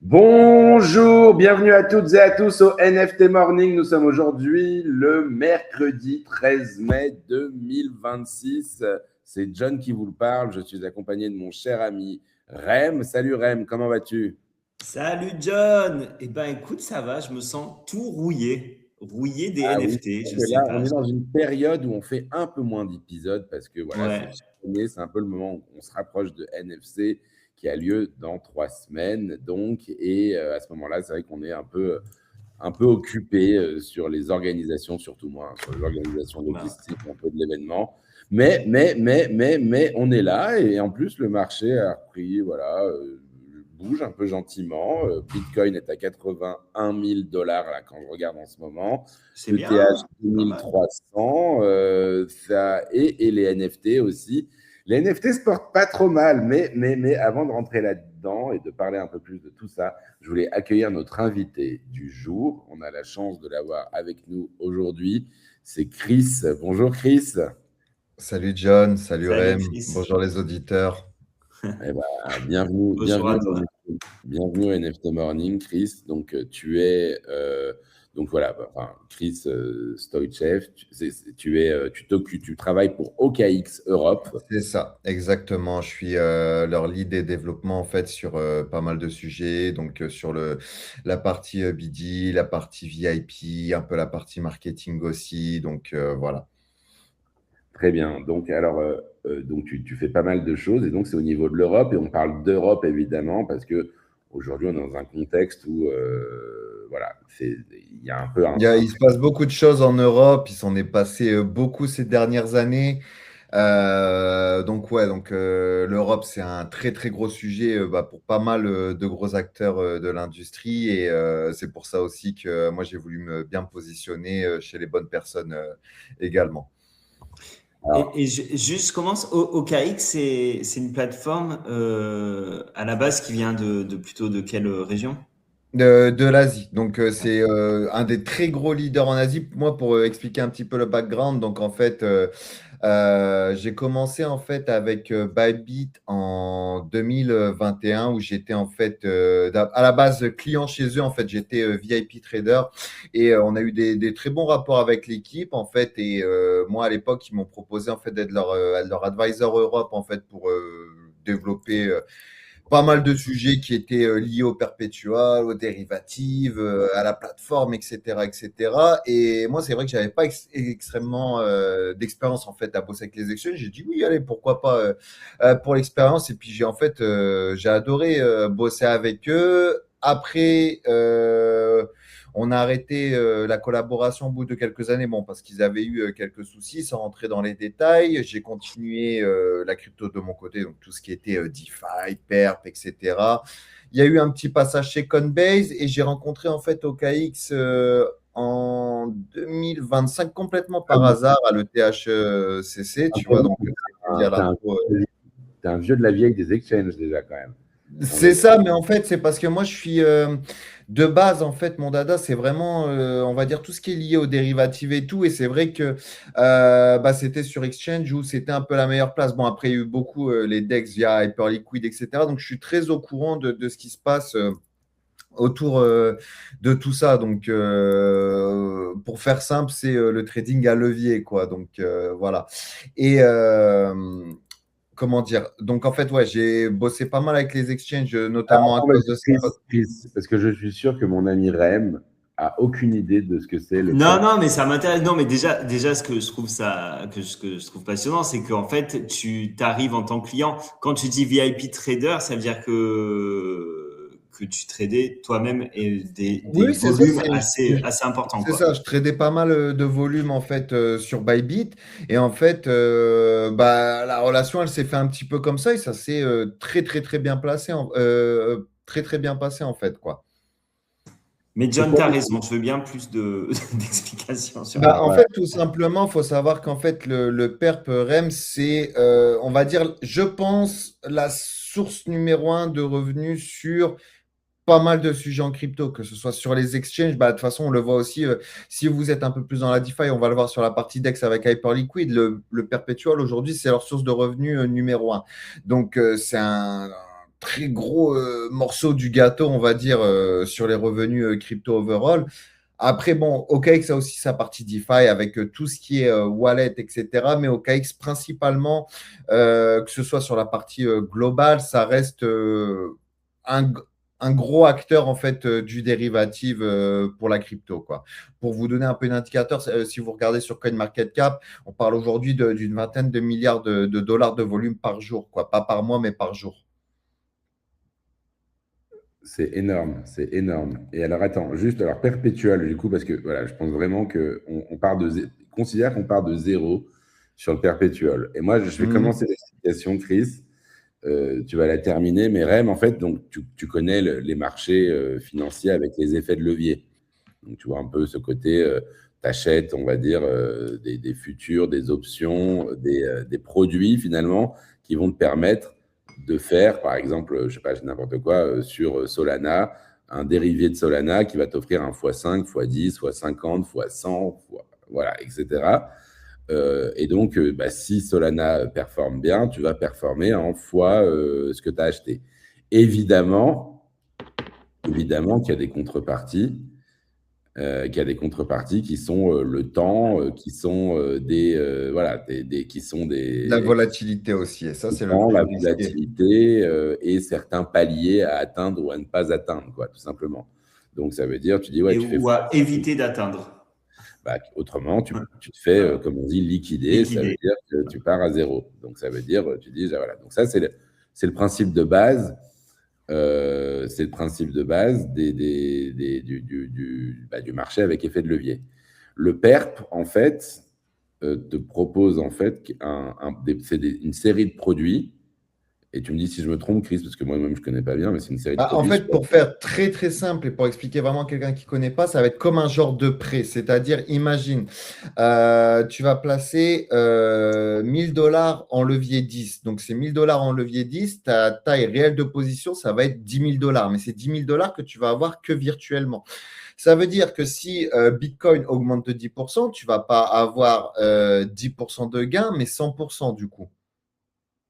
Bonjour, bienvenue à toutes et à tous au NFT Morning. Nous sommes aujourd'hui le mercredi 13 mai 2026. C'est John qui vous le parle. Je suis accompagné de mon cher ami Rem. Salut Rem, comment vas-tu? Salut John! Eh ben écoute, ça va, je me sens tout rouillé. Rouillé des Ah oui, NFT, parce je que sais là, pas. on est dans une période où on fait un peu moins d'épisodes parce que voilà, c'est Ouais, chaque année, c'est un peu le moment où on se rapproche de NFC qui a lieu dans 3 semaines. Donc, à ce moment-là, c'est vrai qu'on est un peu occupé sur les organisations, surtout moi, sur les organisations bah, logistiques un peu de l'événement. Mais, on est là et en plus, le marché a repris, voilà, bouge un peu gentiment. Bitcoin est à 81 000 dollars là, quand je regarde en ce moment. c'est ETH bien, pas mal. 2300 et les NFT aussi. Les NFT se portent pas trop mal, mais avant de rentrer là-dedans et de parler un peu plus de tout ça, je voulais accueillir notre invité du jour. On a la chance de l'avoir avec nous aujourd'hui. C'est Chris. Bonjour Chris. Salut John, salut Salut Rem, Chris. bonjour les auditeurs. Eh ben, bienvenue, Bonjour à bienvenue, toi. bienvenue au NFT Morning, Chris. Donc, tu es, donc voilà, enfin, Chris Stoichev, tu travailles pour OKX Europe. C'est ça, exactement. Je suis leur lead des développements en fait sur pas mal de sujets, donc sur la partie BD, la partie VIP, un peu la partie marketing aussi. Donc voilà. Très bien. Donc, alors, donc tu fais pas mal de choses et donc c'est au niveau de l'Europe et on parle d'Europe évidemment parce que aujourd'hui on est dans un contexte où, voilà, il y a un peu Il se passe beaucoup de choses en Europe, il s'en est passé beaucoup ces dernières années. Donc ouais, l'Europe, c'est un très très gros sujet pour pas mal de gros acteurs de l'industrie et c'est pour ça aussi que moi j'ai voulu me bien positionner chez les bonnes personnes également. alors, Juste, je commence. OKX, c'est une plateforme à la base qui vient de plutôt de quelle région? De l'Asie. Donc, c'est un des très gros leaders en Asie. Moi, pour expliquer un petit peu le background, donc en fait, j'ai commencé en fait avec Bybit en 2021 où j'étais en fait à la base client chez eux. En fait, j'étais VIP trader et on a eu des très bons rapports avec l'équipe en fait. Et moi, à l'époque, ils m'ont proposé en fait d'être leur advisor Europe en fait pour développer pas mal de sujets qui étaient liés au perpétual, aux dérivatives, à la plateforme, etc., etc. Et moi, c'est vrai que j'avais pas extrêmement d'expérience en fait à bosser avec les exchanges. J'ai dit oui, allez, pourquoi pas pour l'expérience. Et puis j'ai en fait j'ai adoré bosser avec eux. Après, on a arrêté la collaboration au bout de quelques années, bon, parce qu'ils avaient eu quelques soucis, sans rentrer dans les détails. J'ai continué la crypto de mon côté, donc tout ce qui était DeFi, Perp, etc. Il y a eu un petit passage chez Coinbase et j'ai rencontré en fait OKX en 2025 complètement ah par oui, hasard à l'ETHCC, tu vois, donc via t'es un, l'intro. t'es un vieux de la vieille des exchanges déjà quand même. On C'est est ça, mais en fait, c'est parce que moi, je suis de base, en fait, mon dada, c'est vraiment, on va dire, tout ce qui est lié aux dérivatives et tout. Et c'est vrai que c'était sur Exchange où c'était un peu la meilleure place. Bon, après, il y a eu beaucoup les DEX via Hyperliquid, etc. Donc, je suis très au courant de ce qui se passe autour de tout ça. Donc, pour faire simple, c'est le trading à levier, quoi. Donc, voilà. Et comment dire? Donc, en fait, ouais, j'ai bossé pas mal avec les exchanges, notamment à Alors, cause de ça. Chris, parce que je suis sûr que mon ami Rem a aucune idée de ce que c'est le Non, trading. non, mais ça m'intéresse. Non, mais déjà, ce que je trouve ce que je trouve passionnant, c'est qu'en fait, tu t'arrives en tant que client. Quand tu dis VIP trader, ça veut dire que tu tradais toi-même et des Oui, c'est ça. volumes assez importants, C'est quoi. ça, je tradais pas mal de volume en fait sur Bybit et en fait la relation elle s'est fait un petit peu comme ça et ça s'est très très très bien placé très très bien passé en fait quoi. Mais C'est John, quoi? t'as raison. Je veux bien plus d'explications sur Bah, en Bybit. Ouais. fait, tout simplement, il faut savoir qu'en fait, le PERP REM, c'est, on va dire, je pense, la source numéro un de revenus sur pas mal de sujets en crypto, que ce soit sur les exchanges. Bah, de toute façon, on le voit aussi, si vous êtes un peu plus dans la DeFi, on va le voir sur la partie DEX avec Hyperliquid. Le perpétual, aujourd'hui, c'est leur source de revenus numéro un. Donc, c'est un très gros morceau du gâteau, on va dire, sur les revenus crypto overall. Après, bon, OKX a aussi sa partie DeFi avec tout ce qui est wallet, etc. Mais OKX, principalement, que ce soit sur la partie globale, ça reste un, un gros acteur en fait du dérivative pour la crypto, quoi. Pour vous donner un peu d'indicateur, si vous regardez sur CoinMarketCap, on parle aujourd'hui d'une vingtaine de milliards de dollars de volume par jour, quoi. Pas par mois, mais par jour. C'est énorme, c'est énorme. Et alors, attends, juste, alors, perpétuel, du coup, parce que voilà, je pense vraiment qu'on part considère qu'on part de zéro sur le perpétuel. Et moi, je vais commencer l'explication, Chris. Tu vas la terminer, mais REM, en fait, donc, tu connais les marchés financiers avec les effets de levier. Donc, tu vois un peu ce côté, tu achètes, on va dire, des futurs, des options, des produits, finalement, qui vont te permettre de faire, par exemple, je ne sais pas, n'importe quoi, sur Solana, un dérivé de Solana qui va t'offrir un x5, x10, x50, x100, voilà, etc. Et donc, si Solana performe bien, tu vas performer en fois ce que tu as acheté. Évidemment qu'il y a des contreparties. Qui a des contreparties qui sont le temps, qui sont qui sont La volatilité aussi, et ça, c'est le plus la risqué. volatilité et certains paliers à atteindre ou à ne pas atteindre, quoi, tout simplement. Donc, ça veut dire, tu dis, ouais, tu fais ou à éviter d'atteindre. Autrement, tu te fais, comme on dit, liquider. Ça veut dire que tu pars à zéro. Donc, ça veut dire, tu dis, voilà. Donc, ça, c'est le principe de base. C'est le principe de base du marché avec effet de levier. Le PERP, en fait, te propose en fait une série de produits. Et tu me dis si je me trompe, Chris, parce que moi-même je ne connais pas bien, mais c'est une série de produits. En fait, pour faire très très simple et pour expliquer vraiment à quelqu'un qui ne connaît pas, ça va être comme un genre de prêt. C'est-à-dire, imagine, tu vas placer 1000 dollars en levier 10. Donc, c'est 1000 dollars en levier 10. Ta taille réelle de position, ça va être 10 000 dollars. Mais c'est 10 000 dollars que tu vas avoir que virtuellement. Ça veut dire que si Bitcoin augmente de 10%, tu ne vas pas avoir 10% de gain, mais 100% du coup.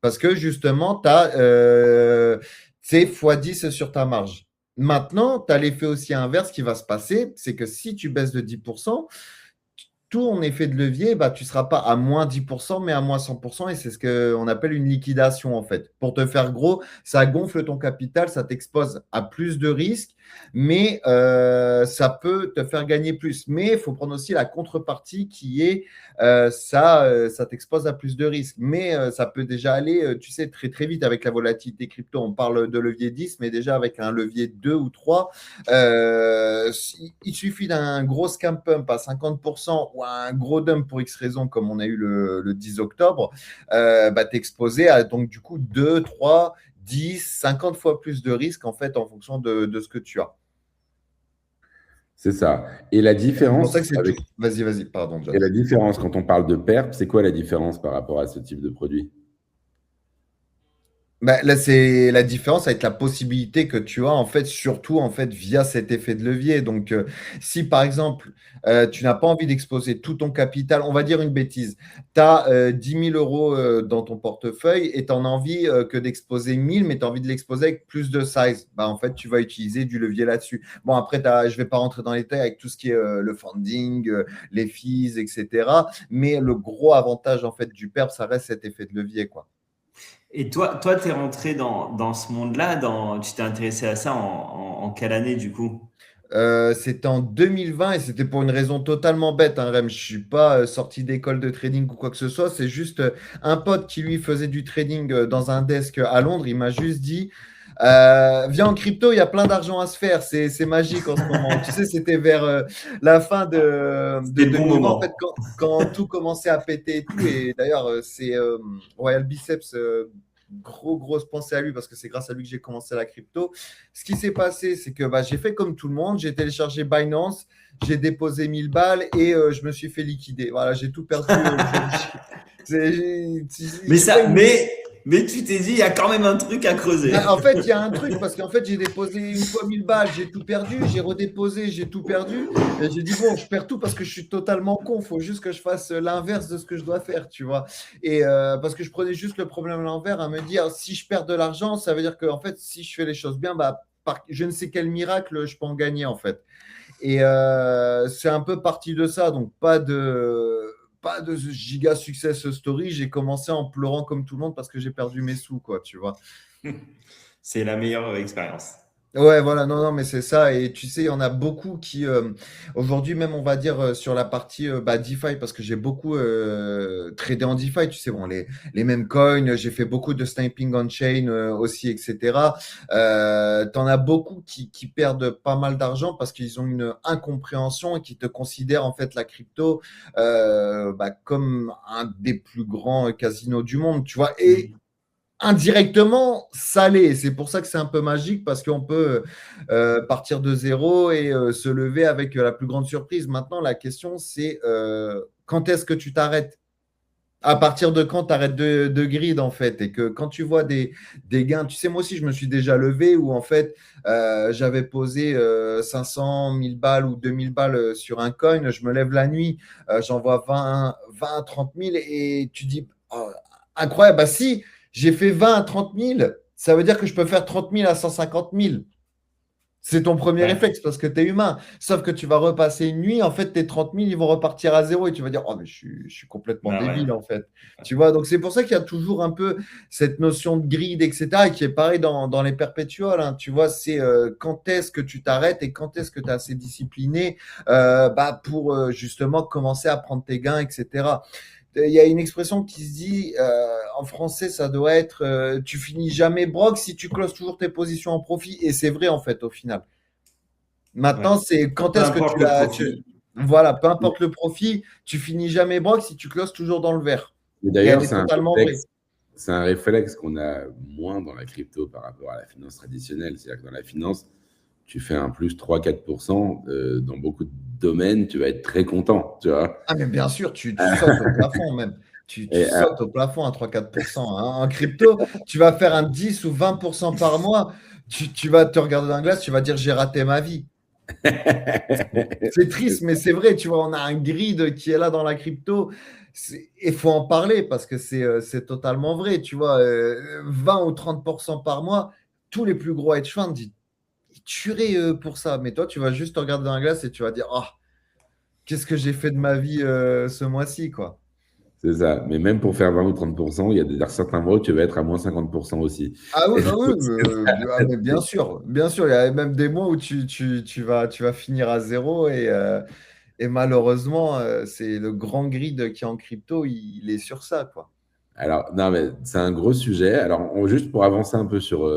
Parce que justement, tu as x10 sur ta marge. Maintenant, tu as l'effet aussi inverse qui va se passer, c'est que si tu baisses de 10%, ton effet de levier, tu ne seras pas à moins 10%, mais à moins 100%, et c'est ce qu'on appelle une liquidation en fait. Pour te faire gros, ça gonfle ton capital, ça t'expose à plus de risques, mais ça peut te faire gagner plus. Mais il faut prendre aussi la contrepartie qui est ça t'expose à plus de risques. Mais ça peut déjà aller, tu sais, très très vite avec la volatilité crypto. On parle de levier 10, mais déjà avec un levier 2 ou 3, il suffit d'un gros scam pump à 50% ou un gros dump pour X raison, comme on a eu le 10 octobre, t'es exposé à donc du coup 2, 3, 10, 50 fois plus de risques en fait en fonction de ce que tu as. C'est ça. Et la différence. C'est pour ça que c'est Vas-y, pardon, John. Et la différence, quand on parle de PERP, c'est quoi la différence par rapport à ce type de produit? Là, c'est la différence avec la possibilité que tu as, en fait, surtout en fait, via cet effet de levier. Donc, si par exemple, tu n'as pas envie d'exposer tout ton capital, on va dire une bêtise, tu as 10 000 euros dans ton portefeuille et tu n'en as envie que d'exposer 1000, mais tu as envie de l'exposer avec plus de size. En fait, tu vas utiliser du levier là-dessus. Bon, après, je ne vais pas rentrer dans les détails avec tout ce qui est le funding, les fees, etc. Mais le gros avantage en fait, du PERP, ça reste cet effet de levier, quoi. Et toi, tu es rentré dans ce monde-là, tu t'es intéressé à ça en quelle année du coup? C'était en 2020 et c'était pour une raison totalement bête, hein, Rem. Je suis pas sorti d'école de trading ou quoi que ce soit. C'est juste un pote qui lui faisait du trading dans un desk à Londres. Il m'a juste dit viens en crypto, il y a plein d'argent à se faire. C'est magique en ce moment. Tu sais, c'était vers la fin de 2020, en fait, quand tout commençait à péter et tout. Et d'ailleurs, c'est Royal Biceps. Grosse pensée à lui parce que c'est grâce à lui que j'ai commencé la crypto. Ce qui s'est passé, c'est que j'ai fait comme tout le monde, j'ai téléchargé Binance, j'ai déposé 1000 balles et je me suis fait liquider. Voilà, j'ai tout perdu. Mais tu t'es dit, il y a quand même un truc à creuser. En fait, il y a un truc, parce qu'en fait, j'ai déposé une fois 1000 balles, j'ai tout perdu, j'ai redéposé, j'ai tout perdu. Et j'ai dit, bon, je perds tout parce que je suis totalement con, il faut juste que je fasse l'inverse de ce que je dois faire, tu vois. Et parce que je prenais juste le problème à l'envers, à me dire, si je perds de l'argent, ça veut dire que, en fait, si je fais les choses bien, bah, par je ne sais quel miracle, je peux en gagner, en fait. Et c'est un peu parti de ça, donc pas de giga success story. J'ai commencé en pleurant comme tout le monde parce que j'ai perdu mes sous, quoi, tu vois. C'est la meilleure expérience. Ouais, voilà, non, non, mais c'est ça. Et tu sais, il y en a beaucoup qui, aujourd'hui même, on va dire sur la partie DeFi, parce que j'ai beaucoup tradé en DeFi, tu sais, bon, les mêmes coins, j'ai fait beaucoup de sniping on-chain aussi, etc. T'en as beaucoup qui perdent pas mal d'argent parce qu'ils ont une incompréhension et qui te considèrent en fait la crypto comme un des plus grands casinos du monde, tu vois. Et indirectement salé. C'est pour ça que c'est un peu magique parce qu'on peut partir de zéro et se lever avec la plus grande surprise. Maintenant, la question, c'est quand est-ce que tu t'arrêtes? À partir de quand tu arrêtes de grid, en fait? Et que quand tu vois des gains, tu sais, moi aussi, je me suis déjà levé où, en fait, j'avais posé 500, 1000 balles ou 2000 balles sur un coin. Je me lève la nuit, j'en vois 20, 30 000 et tu dis, oh, incroyable, bah si j'ai fait 20 à 30 000, ça veut dire que je peux faire 30 000 à 150 000. C'est ton premier Ouais. réflexe parce que tu es humain. Sauf que tu vas repasser une nuit, en fait, tes 30 000, ils vont repartir à zéro et tu vas dire, oh, mais je suis complètement Bah ouais. débile, en fait. Tu vois, donc c'est pour ça qu'il y a toujours un peu cette notion de grid, etc., et qui est pareil dans les perpétuels. Hein. Tu vois, c'est quand est-ce que tu t'arrêtes et quand est-ce que tu es assez discipliné pour justement commencer à prendre tes gains, etc. Il y a une expression qui se dit en français, ça doit être tu finis jamais broke si tu closes toujours tes positions en profit. Et c'est vrai en fait au final. Maintenant, Ouais. c'est quand Peu est-ce que importe le profit. voilà, peu importe le profit, tu finis jamais broke si tu closes toujours dans le vert. Et Et elle d'ailleurs, est totalement vraie. c'est un réflexe qu'on a moins dans la crypto par rapport à la finance traditionnelle. C'est-à-dire que dans la finance, tu fais un plus 3-4% dans beaucoup de domaines, tu vas être très content, tu vois. Ah, mais bien sûr, tu sautes au plafond même. Tu Et, sautes au plafond à 3-4%. Hein. En crypto, tu vas faire un 10 ou 20% par mois. Tu vas te regarder dans la glace, tu vas dire j'ai raté ma vie. C'est triste, mais c'est vrai, tu vois, on a un grid qui est là dans la crypto. Il faut en parler parce que c'est totalement vrai, tu vois. 20 ou 30% par mois, tous les plus gros hedge funds, ils tueraient pour ça. Mais toi, tu vas juste te regarder dans la glace et tu vas dire, oh, qu'est-ce que j'ai fait de ma vie ce mois-ci, quoi. c'est ça. Mais même pour faire 20 ou 30%, il y a certains mois où tu vas être à moins 50% aussi. Ah oui, Et bah oui, donc, mais bien sûr, bien sûr. Il y a même des mois où tu vas finir à zéro et malheureusement, c'est le grand grid qui est en crypto, il est sur ça, quoi. alors, non, mais c'est un gros sujet. Alors, juste pour avancer un peu sur.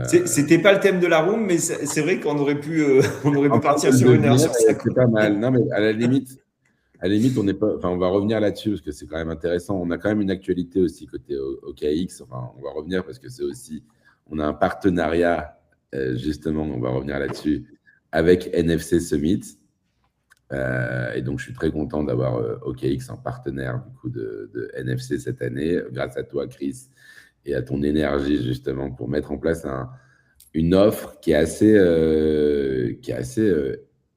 C'était pas le thème de la room, mais c'est vrai qu'on aurait pu, on aurait En pu termes partir de sur une heure devenir, sur ça. c'est pas mal. Non, mais à la limite, on n'est pas. Enfin, on va revenir là-dessus parce que c'est quand même intéressant. On a quand même une actualité aussi côté OKX. Enfin, on va revenir parce que c'est aussi. On a un partenariat, justement, on va revenir là-dessus, avec NFC Summit. Et donc, je suis très content d'avoir OKX en partenaire du coup de NFC cette année, grâce à toi, Chris, et à ton énergie justement pour mettre en place une offre qui est assez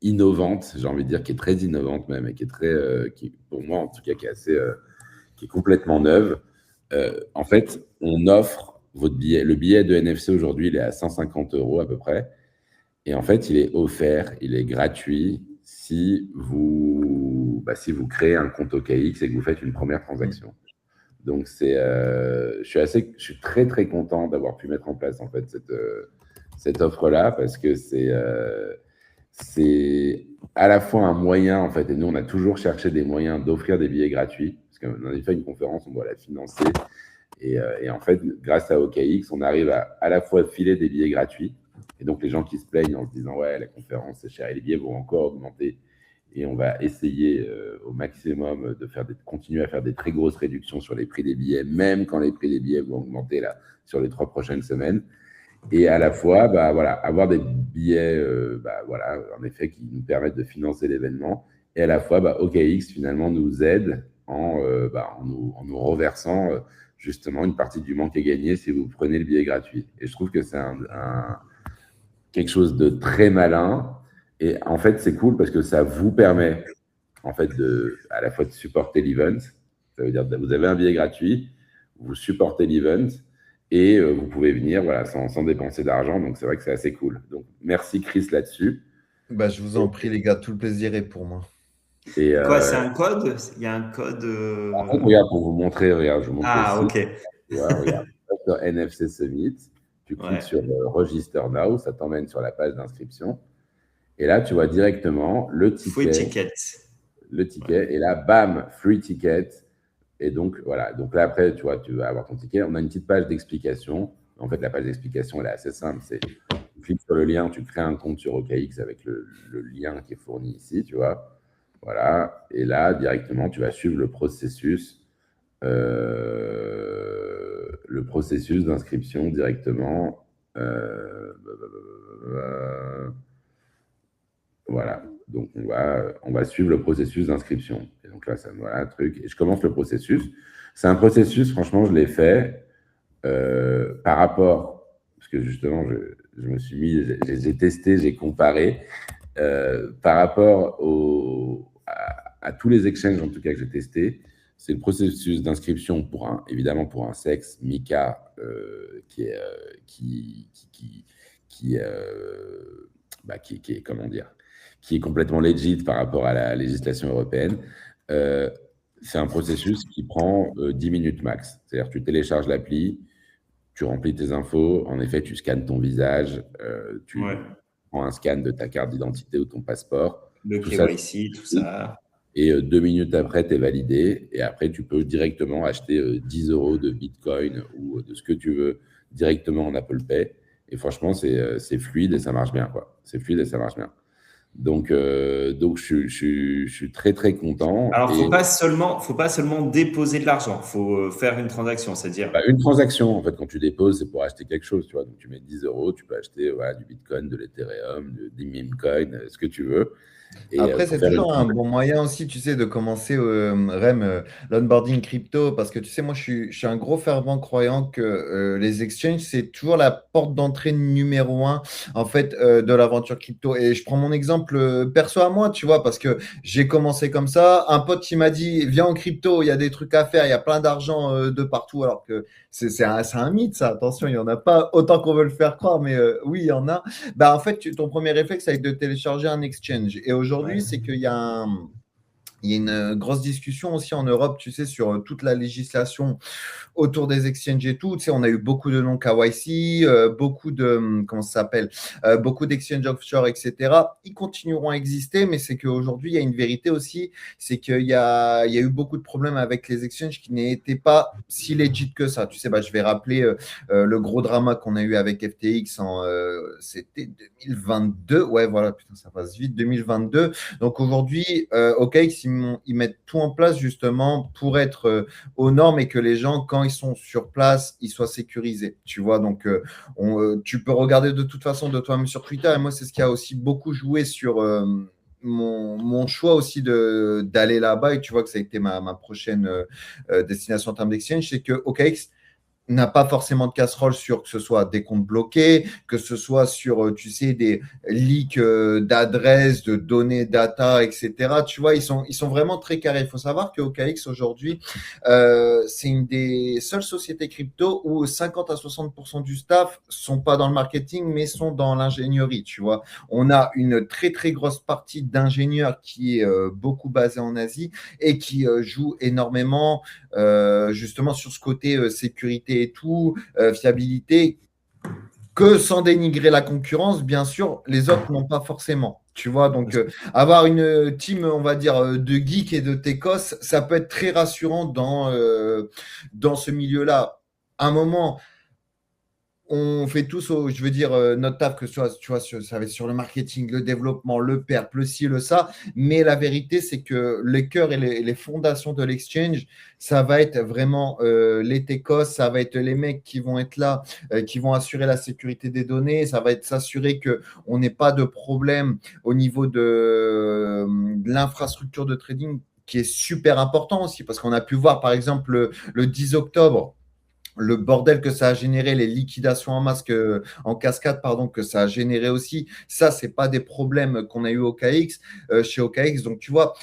innovante, j'ai envie de dire, qui est très innovante même, et qui est pour moi en tout cas, qui est complètement neuve. En fait, on offre votre billet. Le billet de NFC aujourd'hui, il est à 150 € à peu près. Et en fait, il est offert, il est gratuit si vous créez un compte OKX et que vous faites une première transaction. Donc, je suis très, très content d'avoir pu mettre en place en fait cette offre-là parce que c'est à la fois un moyen, en fait, et nous, on a toujours cherché des moyens d'offrir des billets gratuits parce qu'on a fait une conférence, on doit la financer. Et en fait, grâce à OKX, on arrive à la fois filer des billets gratuits. Et donc, les gens qui se plaignent en se disant, ouais, la conférence, c'est cher et les billets vont encore augmenter. Et on va essayer au maximum de continuer à faire des très grosses réductions sur les prix des billets, même quand les prix des billets vont augmenter là, sur les 3 prochaines semaines. Et à la fois, avoir des billets, en effet, qui nous permettent de financer l'événement. Et à la fois, OKX, finalement, nous aide en nous reversant justement une partie du manque à gagner si vous prenez le billet gratuit. Et je trouve que c'est quelque chose de très malin. Et en fait, c'est cool parce que ça vous permet en fait à la fois de supporter l'event. Ça veut dire que vous avez un billet gratuit, vous supportez l'event et vous pouvez venir voilà, sans dépenser d'argent. Donc, c'est vrai que c'est assez cool. Donc, merci Chris là-dessus. Bah, je vous en prie, les gars, tout le plaisir est pour moi. Et quoi, c'est un code? Il y a un code. En fait, regarde, pour vous montrer, regarde, je vous montre Ah, aussi. ok. Tu vois, regarde, sur NFC Summit, tu cliques sur Register Now, ça t'emmène sur la page d'inscription. Et là, tu vois directement le ticket. Free ticket. Le ticket. Et là, bam, free ticket. Et donc, voilà. Donc là, après, tu vois, tu vas avoir ton ticket. On a une petite page d'explication. En fait, la page d'explication, elle est assez simple. Tu cliques sur le lien, tu crées un compte sur OKX avec le lien qui est fourni ici, tu vois. Voilà. Et là, directement, tu vas suivre le processus d'inscription directement. Voilà. Donc, on va suivre le processus d'inscription. Et donc là, ça me voilà un truc. Et je commence le processus. C'est un processus, franchement, je l'ai fait par rapport, parce que justement, je me suis mis, j'ai testé, j'ai comparé par rapport à tous les exchanges, en tout cas, que j'ai testés. C'est le processus d'inscription évidemment pour un sexe, Mika, qui est, comment dire, qui est complètement legit par rapport à la législation européenne. C'est un processus qui prend 10 minutes max. C'est-à-dire tu télécharges l'appli, tu remplis tes infos, en effet, tu scannes ton visage, tu prends un scan de ta carte d'identité ou ton passeport. Le KYC, tout ça. Et 2 minutes après, tu es validé. Et après, tu peux directement acheter 10 € de Bitcoin ou de ce que tu veux directement en Apple Pay. Et franchement, c'est fluide et ça marche bien, quoi. C'est fluide et ça marche bien. Donc je suis très, très content. Alors, faut pas seulement déposer de l'argent. Il faut faire une transaction, c'est-à-dire… Une transaction, en fait, quand tu déposes, c'est pour acheter quelque chose, tu vois. Donc, tu mets 10 €, tu peux acheter du Bitcoin, de l'Ethereum, des meme coins, ce que tu veux. Et après, c'est toujours un bon moyen aussi, tu sais, de commencer, Rem, l'onboarding crypto, parce que tu sais, moi, je suis un gros fervent croyant que les exchanges, c'est toujours la porte d'entrée numéro 1, en fait, de l'aventure crypto. Et je prends mon exemple perso à moi, tu vois, parce que j'ai commencé comme ça. Un pote qui m'a dit, viens en crypto, il y a des trucs à faire, il y a plein d'argent de partout, alors que c'est un mythe, ça. Attention, il n'y en a pas autant qu'on veut le faire croire, mais oui, il y en a. Bah, en fait, ton premier réflexe, c'est de télécharger un exchange. Et aujourd'hui, c'est qu'il y a une grosse discussion aussi en Europe, tu sais, sur toute la législation autour des exchanges et tout. Tu sais, on a eu beaucoup de non-KYC, beaucoup de, comment ça s'appelle, beaucoup d'exchanges offshore, etc. Ils continueront à exister, mais c'est qu'aujourd'hui, il y a une vérité aussi, c'est qu'il y a eu beaucoup de problèmes avec les exchanges qui n'étaient pas si legit que ça. Tu sais, je vais rappeler le gros drama qu'on a eu avec FTX c'était 2022. Ouais, voilà, putain, ça passe vite, 2022. Donc aujourd'hui, OKX, ils mettent tout en place justement pour être aux normes et que les gens, quand ils sont sur place, ils soient sécurisés. Tu vois, donc tu peux regarder de toute façon de toi-même sur Twitter. Et moi, c'est ce qui a aussi beaucoup joué sur mon choix aussi d'aller là-bas. Et tu vois que ça a été ma prochaine destination en termes d'exchange, c'est que OKX n'a pas forcément de casserole sur que ce soit des comptes bloqués, que ce soit sur, tu sais, des leaks d'adresses, de données, data, etc. Tu vois, ils sont vraiment très carrés. Il faut savoir que OKX aujourd'hui, c'est une des seules sociétés crypto où 50 à 60% du staff sont pas dans le marketing, mais sont dans l'ingénierie. Tu vois, on a une très très grosse partie d'ingénieurs qui est beaucoup basée en Asie et qui joue énormément justement sur ce côté sécurité et tout, fiabilité, que sans dénigrer la concurrence, bien sûr, les autres n'ont pas forcément. Tu vois, donc avoir une team, on va dire, de geeks et de techos, ça peut être très rassurant dans ce milieu-là. À un moment, on fait tous, je veux dire, notre taf, que ce soit, tu vois, ça va être sur le marketing, le développement, le PERP, le ci, le ça. Mais la vérité, c'est que les cœurs et les fondations de l'exchange, ça va être vraiment les techos, ça va être les mecs qui vont être là, qui vont assurer la sécurité des données, ça va être s'assurer qu'on n'ait pas de problème au niveau de l'infrastructure de trading qui est super important aussi, parce qu'on a pu voir, par exemple, le 10 octobre, le bordel que ça a généré, les liquidations en masse, en cascade, pardon, que ça a généré aussi. Ça, c'est pas des problèmes qu'on a eu au KX, chez OKX. Donc, tu vois,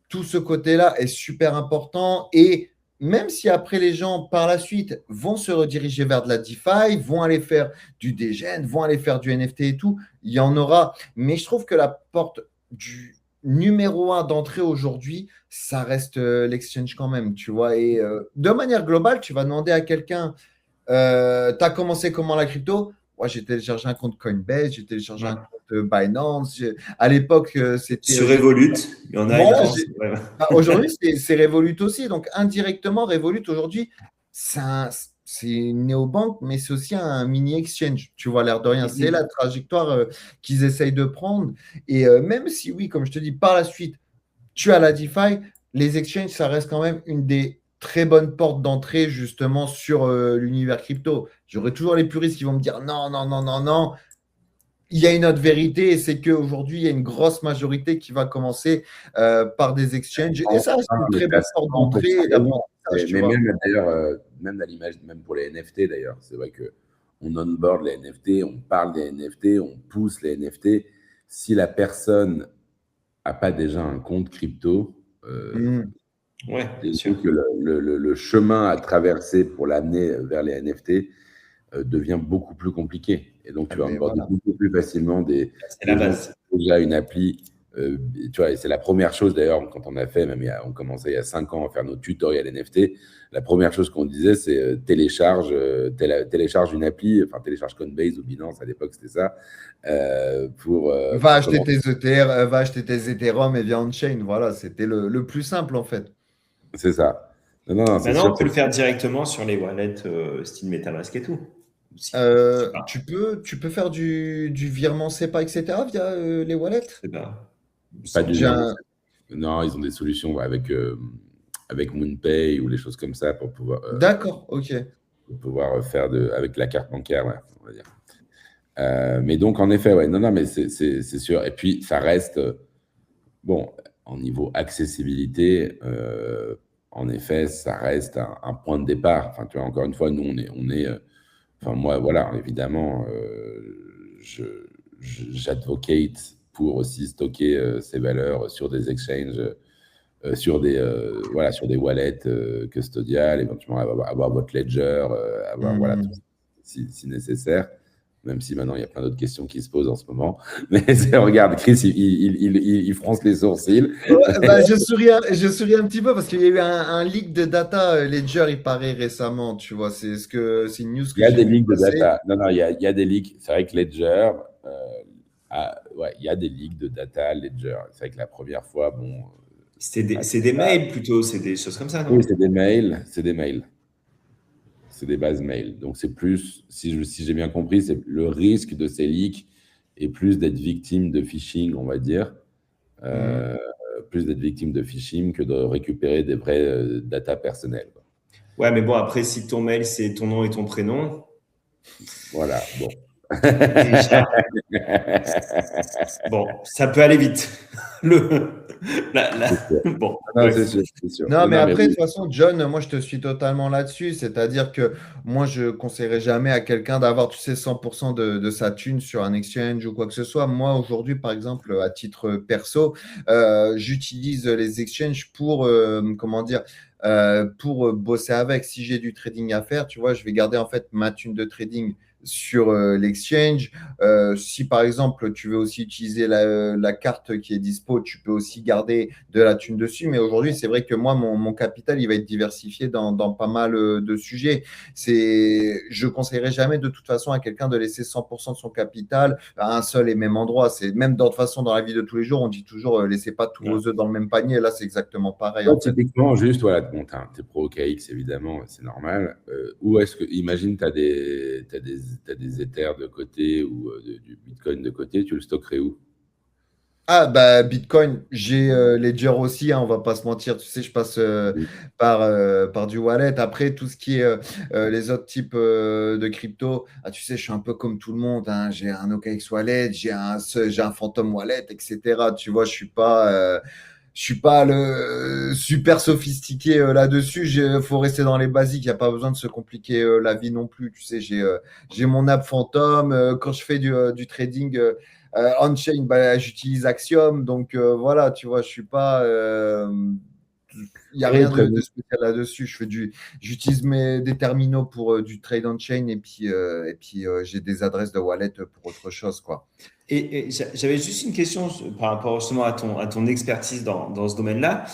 tout ce côté-là est super important. Et même si après les gens, par la suite, vont se rediriger vers de la DeFi, vont aller faire du degen, vont aller faire du NFT et tout, il y en aura. Mais je trouve que la porte du numéro un d'entrée aujourd'hui, ça reste l'exchange quand même, tu vois. Et de manière globale, tu vas demander à quelqu'un, tu as commencé comment la crypto? Moi, j'ai téléchargé un compte Coinbase, j'ai téléchargé un compte Binance. À l'époque, c'était. Sur Revolut, il y en a, Voilà, je pense. Ouais. aujourd'hui, c'est Revolut aussi. Donc, indirectement, Revolut, aujourd'hui, c'est une néobanque, mais c'est aussi un mini exchange. Tu vois, l'air de rien. C'est la trajectoire qu'ils essayent de prendre. Et même si, oui, comme je te dis, par la suite, tu as la DeFi, les exchanges, ça reste quand même une des très bonnes portes d'entrée, justement, sur l'univers crypto. J'aurai toujours les puristes qui vont me dire non, non, non, non, non. Il y a une autre vérité, et c'est qu'aujourd'hui, il y a une grosse majorité qui va commencer par des exchanges. Et ça reste une très bonne porte d'entrée et d'apprentissage, tu Mais vois. même d'ailleurs, même à l'image, même pour les NFT d'ailleurs, c'est vrai que on onboard les NFT, on parle des NFT, on pousse les NFT. Si la personne n'a pas déjà un compte crypto, Ouais, bien je sûr. trouve que le chemin à traverser pour l'amener vers les NFT devient beaucoup plus compliqué. Et donc, tu vas Mais onboarder voilà. beaucoup plus facilement des C'est la gens base. qui ont déjà une appli. Tu vois, et c'est la première chose d'ailleurs, quand on a fait, même on commençait il y a 5 ans à faire nos tutoriels NFT, la première chose qu'on disait, c'est télécharge une appli, enfin télécharge Coinbase ou Binance, à l'époque c'était ça, Va pour acheter commencer. tes ETR, va acheter tes Ethereum et viens on-chain. Voilà, c'était le plus simple, en fait. C'est ça. Non, non, non, c'est Maintenant, sûr on peut le faire directement sur les wallets style MetaMask et tout. Aussi. Je sais pas. Tu peux faire du virement SEPA, etc. via les wallets. Je sais pas. Il me pas du semble. J'ai virement. un- Non, ils ont des solutions avec MoonPay ou les choses comme ça D'accord, ok. pour pouvoir faire avec la carte bancaire, ouais, on va dire. Mais donc, en effet, ouais, non, non, mais c'est sûr. Et puis, ça reste, bon, en niveau accessibilité, en effet, ça reste un point de départ. Enfin, tu vois, encore une fois, nous, enfin, moi, voilà, évidemment, j'advocate pour aussi stocker ces valeurs sur des exchanges, voilà, sur des wallets custodiales, éventuellement avoir votre ledger, avoir, voilà, tout, Hmm. si nécessaire. Même si maintenant, il y a plein d'autres questions qui se posent en ce moment. Mais regarde, Chris, il fronce les sourcils. Ouais, bah, je souris un petit peu parce qu'il y a eu un leak de data Ledger, il paraît récemment, tu vois. C'est une news Il que y a j'ai des vu leaks de passer. data. Non, non, il y a des leaks. C'est vrai que Ledger, ouais, il y a des leaks de data Ledger. C'est vrai que la première fois, bon, C'est des mails plutôt, c'est des choses comme ça, oui, non? c'est des mails, c'est des mails, c'est des bases mail. Donc c'est plus, si j'ai bien compris, c'est le risque de ces leaks est plus d'être victime de phishing, on va dire, Hmm. euh, plus d'être victime de phishing que de récupérer des vrais data personnels, quoi. Ouais, mais bon, après, si ton mail, c'est ton nom et ton prénom, Voilà, bon. déjà, bon, ça peut aller vite. Le, C'est sûr. bon, Non, c'est bref. sûr, c'est sûr. Non, Non, mais non, mais après, de oui. toute façon, John, moi, je te suis totalement là-dessus. C'est-à-dire que moi, je conseillerais jamais à quelqu'un d'avoir, tu sais, 100% de sa thune sur un exchange ou quoi que ce soit. Moi, aujourd'hui, par exemple, à titre perso, j'utilise les exchanges pour, comment dire, pour bosser avec. Si j'ai du trading à faire, tu vois, je vais garder en fait ma thune de trading sur l'exchange. Si par exemple tu veux aussi utiliser la carte qui est dispo, tu peux aussi garder de la thune dessus. Mais aujourd'hui, c'est vrai que moi, mon capital, il va être diversifié dans pas mal de sujets. Je conseillerais jamais de toute façon à quelqu'un de laisser 100% de son capital à un seul et même endroit. C'est même de toute façon dans la vie de tous les jours, on dit toujours laissez pas tous Ouais. vos œufs dans le même panier. Là, c'est exactement pareil Toi, en fait. typiquement, juste, voilà, bon, t'es pro KX, évidemment, c'est normal. Où est-ce que, imagine, t'as des Ethers de côté ou du Bitcoin de côté, tu le stockerais où? Ah bah Bitcoin, j'ai Ledger aussi, hein, on va pas se mentir, tu sais, je passe Mm. par du wallet. Après, tout ce qui est les autres types de crypto, ah, tu sais, je suis un peu comme tout le monde, hein, j'ai un OKX wallet, j'ai un Phantom wallet, etc. Tu vois, je suis pas je suis pas le super sophistiqué là-dessus. Faut rester dans les basiques. Il y a pas besoin de se compliquer la vie non plus. Tu sais, j'ai mon app Phantom. Quand je fais du trading on-chain, bah, j'utilise Axiom. Donc voilà, tu vois, je suis pas. Il n'y a Oui, rien très de bien. spécial là-dessus. J'utilise des terminaux pour du trade on-chain et puis j'ai des adresses de wallet pour autre chose, quoi. Et j'avais juste une question par rapport justement à ton expertise dans ce domaine-là.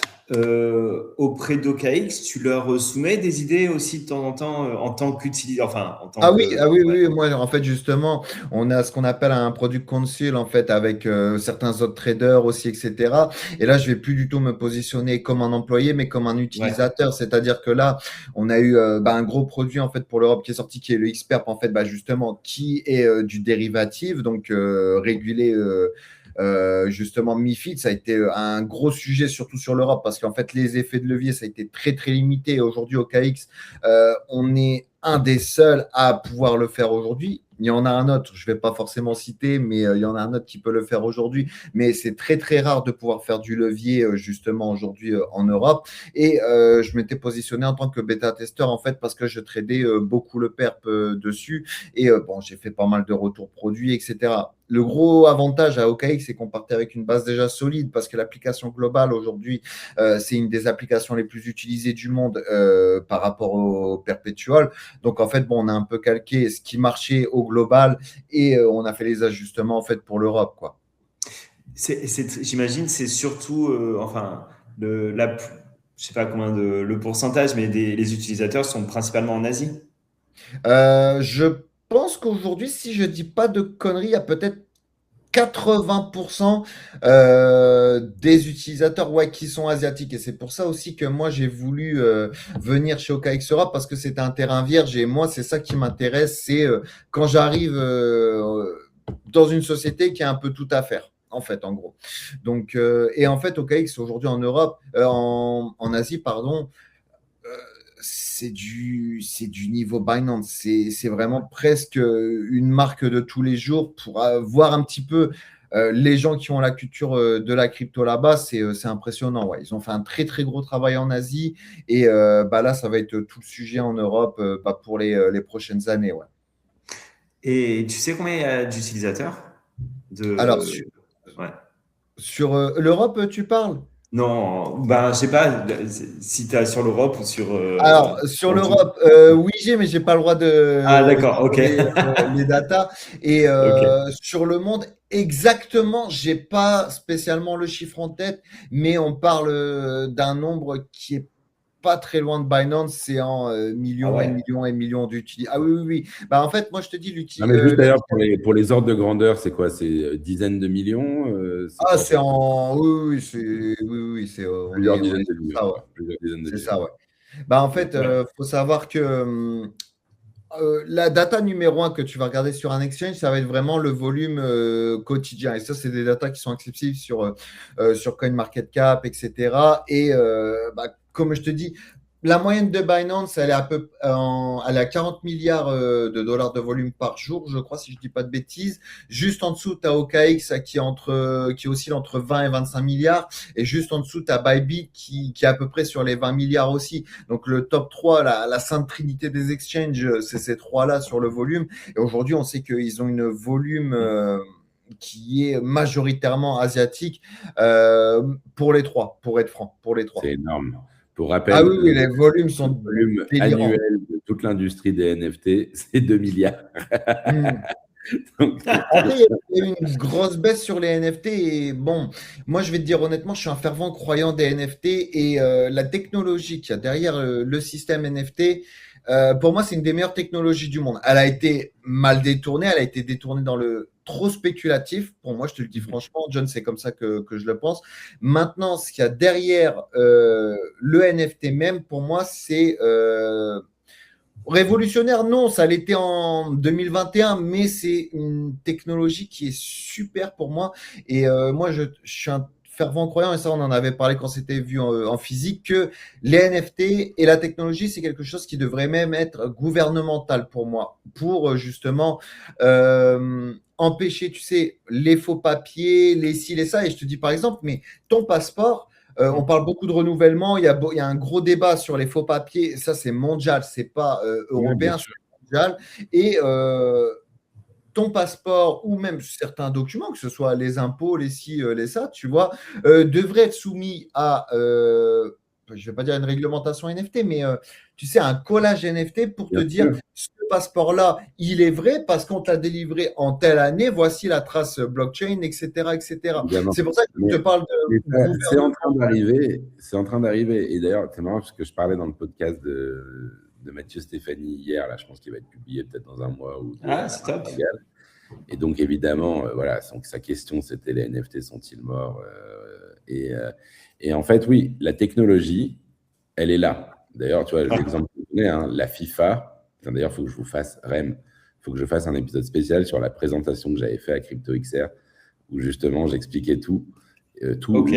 Auprès d'OKX, tu leur soumets des idées aussi de temps en temps en tant qu'utilisateur, enfin en tant Ah oui, que. ah oui, Ouais. oui, moi en fait justement, on a ce qu'on appelle un product council en fait avec certains autres traders aussi, etc. Et là, je vais plus du tout me positionner comme un employé, mais comme un Ouais. utilisateur. C'est-à-dire que là, on a eu un gros produit en fait pour l'Europe qui est sorti, qui est le XPERP en fait, bah, justement, qui est du dérivatif, donc régulé. Justement MiFID, ça a été un gros sujet surtout sur l'Europe parce qu'en fait les effets de levier ça a été très très limité. Et aujourd'hui au KX, on est un des seuls à pouvoir le faire aujourd'hui. Il y en a un autre, je ne vais pas forcément citer, mais il y en a un autre qui peut le faire aujourd'hui. Mais c'est très, très rare de pouvoir faire du levier, justement, aujourd'hui en Europe. Et je m'étais positionné en tant que bêta-testeur, en fait, parce que je tradais beaucoup le perp dessus. Et bon, j'ai fait pas mal de retours produits, etc. Le gros avantage à OKX, c'est qu'on partait avec une base déjà solide parce que l'application globale aujourd'hui, c'est une des applications les plus utilisées du monde par rapport au perpetual. Donc en fait, bon, on a un peu calqué ce qui marchait au global et on a fait les ajustements en fait pour l'Europe, quoi. J'imagine, c'est surtout, enfin, je sais pas combien le pourcentage, mais les utilisateurs sont principalement en Asie. Je pense qu'aujourd'hui, si je dis pas de conneries, il y a peut-être 80% des utilisateurs ouais, qui sont asiatiques. Et c'est pour ça aussi que moi, j'ai voulu venir chez OKX Europe parce que c'était un terrain vierge. Et moi, c'est ça qui m'intéresse. C'est quand j'arrive dans une société qui a un peu tout à faire. En fait, en gros. Donc, et en fait, OKX aujourd'hui en Europe, en Asie, pardon, c'est du niveau Binance. C'est vraiment presque une marque de tous les jours pour voir un petit peu les gens qui ont la culture de la crypto là-bas. C'est impressionnant. Ouais. Ils ont fait un très, très gros travail en Asie. Et bah là, ça va être tout le sujet en Europe bah, pour les prochaines années. Ouais. Et tu sais combien il y a d'utilisateurs Alors, de... Ouais. sur l'Europe, tu parles? Non, ben, je sais pas si tu as sur l'Europe ou sur Alors, sur en tout. l'Europe, oui, mais j'ai pas le droit Ah, de d'accord, ok. donner les datas. Et Ok. sur le monde, exactement, j'ai pas spécialement le chiffre en tête, mais on parle d'un nombre qui est pas très loin de Binance, c'est en Ah millions et ouais. millions et millions d'utilisateurs. Ah oui, oui, oui. Bah, en fait, moi, je te dis, Non, mais juste d'ailleurs, pour les ordres de grandeur, c'est quoi? C'est dizaines de millions? C'est ah, quoi à c'est peu près? en. Oui, oui, oui, on Plusieurs est dizaines de sur millions, ça, ouais. quoi. Plusieurs dizaines de C'est millions. ça, ouais. Bah, en fait, Donc, ouais. faut savoir que la data numéro un que tu vas regarder sur un exchange, ça va être vraiment le volume quotidien. Et ça, c'est des datas qui sont accessibles sur CoinMarketCap, etc. Et bah, comme je te dis, la moyenne de Binance, elle est à 40 milliards de dollars de volume par jour, je crois, si je ne dis pas de bêtises. Juste en dessous, tu as OKX qui oscille entre 20 et 25 milliards. Et juste en dessous, tu as Bybit qui est à peu près sur les 20 milliards aussi. Donc le top 3, la sainte trinité des exchanges, c'est ces trois-là sur le volume. Et aujourd'hui, on sait qu'ils ont une volume qui est majoritairement asiatique pour les trois, pour être franc, pour les C'est trois. énorme. Pour Ah rappel, oui, oui, les volumes le sont volume délirants. annuel de toute l'industrie des NFT, c'est 2 milliards. Hmm. Donc, Après, il y a eu une grosse baisse sur les NFT et bon, moi je vais te dire honnêtement, je suis un fervent croyant des NFT et la technologie qu'il y a derrière le système NFT, pour moi c'est une des meilleures technologies du monde. Elle a été mal détournée, elle a été détournée dans le trop spéculatif. Pour moi, je te le dis franchement, John, c'est comme ça que je le pense. Maintenant, ce qu'il y a derrière le NFT même, pour moi, c'est révolutionnaire, non, ça l'était en 2021, mais c'est une technologie qui est super pour moi. Et moi, je suis un fervent croyant, et ça, on en avait parlé quand c'était vu en physique, que les NFT et la technologie, c'est quelque chose qui devrait même être gouvernemental pour moi, pour justement empêcher, tu sais, les faux papiers, les ci, les ça. Et je te dis par exemple, mais ton passeport, On parle beaucoup de renouvellement. Il y a un gros débat sur les faux papiers. Ça, c'est mondial, c'est pas européen, c'est mondial. Et ton passeport ou même certains documents, que ce soit les impôts, les ci, les ça, tu vois, devraient être soumis à, je ne vais pas dire une réglementation NFT, mais tu sais, un collage NFT pour te dire ce passeport-là, il est vrai parce qu'on te l'a délivré en telle année, voici la trace blockchain, etc. etc. C'est pour ça que je te parle de. C'est en train d'arriver. C'est en train d'arriver. Et d'ailleurs, c'est marrant parce que je parlais dans le podcast de Mathieu Stéphanie hier. Là, je pense qu'il va être publié peut-être dans un mois ou deux. Ah, c'est top. Et donc, évidemment, voilà, sa question, c'était les NFT sont-ils morts et en fait, oui, la technologie, elle est là. D'ailleurs, tu vois, l'exemple que je donnais, hein, la FIFA. D'ailleurs, il faut que je vous fasse, Rem, il faut que je fasse un épisode spécial sur la présentation que j'avais fait à CryptoXR, où justement, j'expliquais tout. Ok,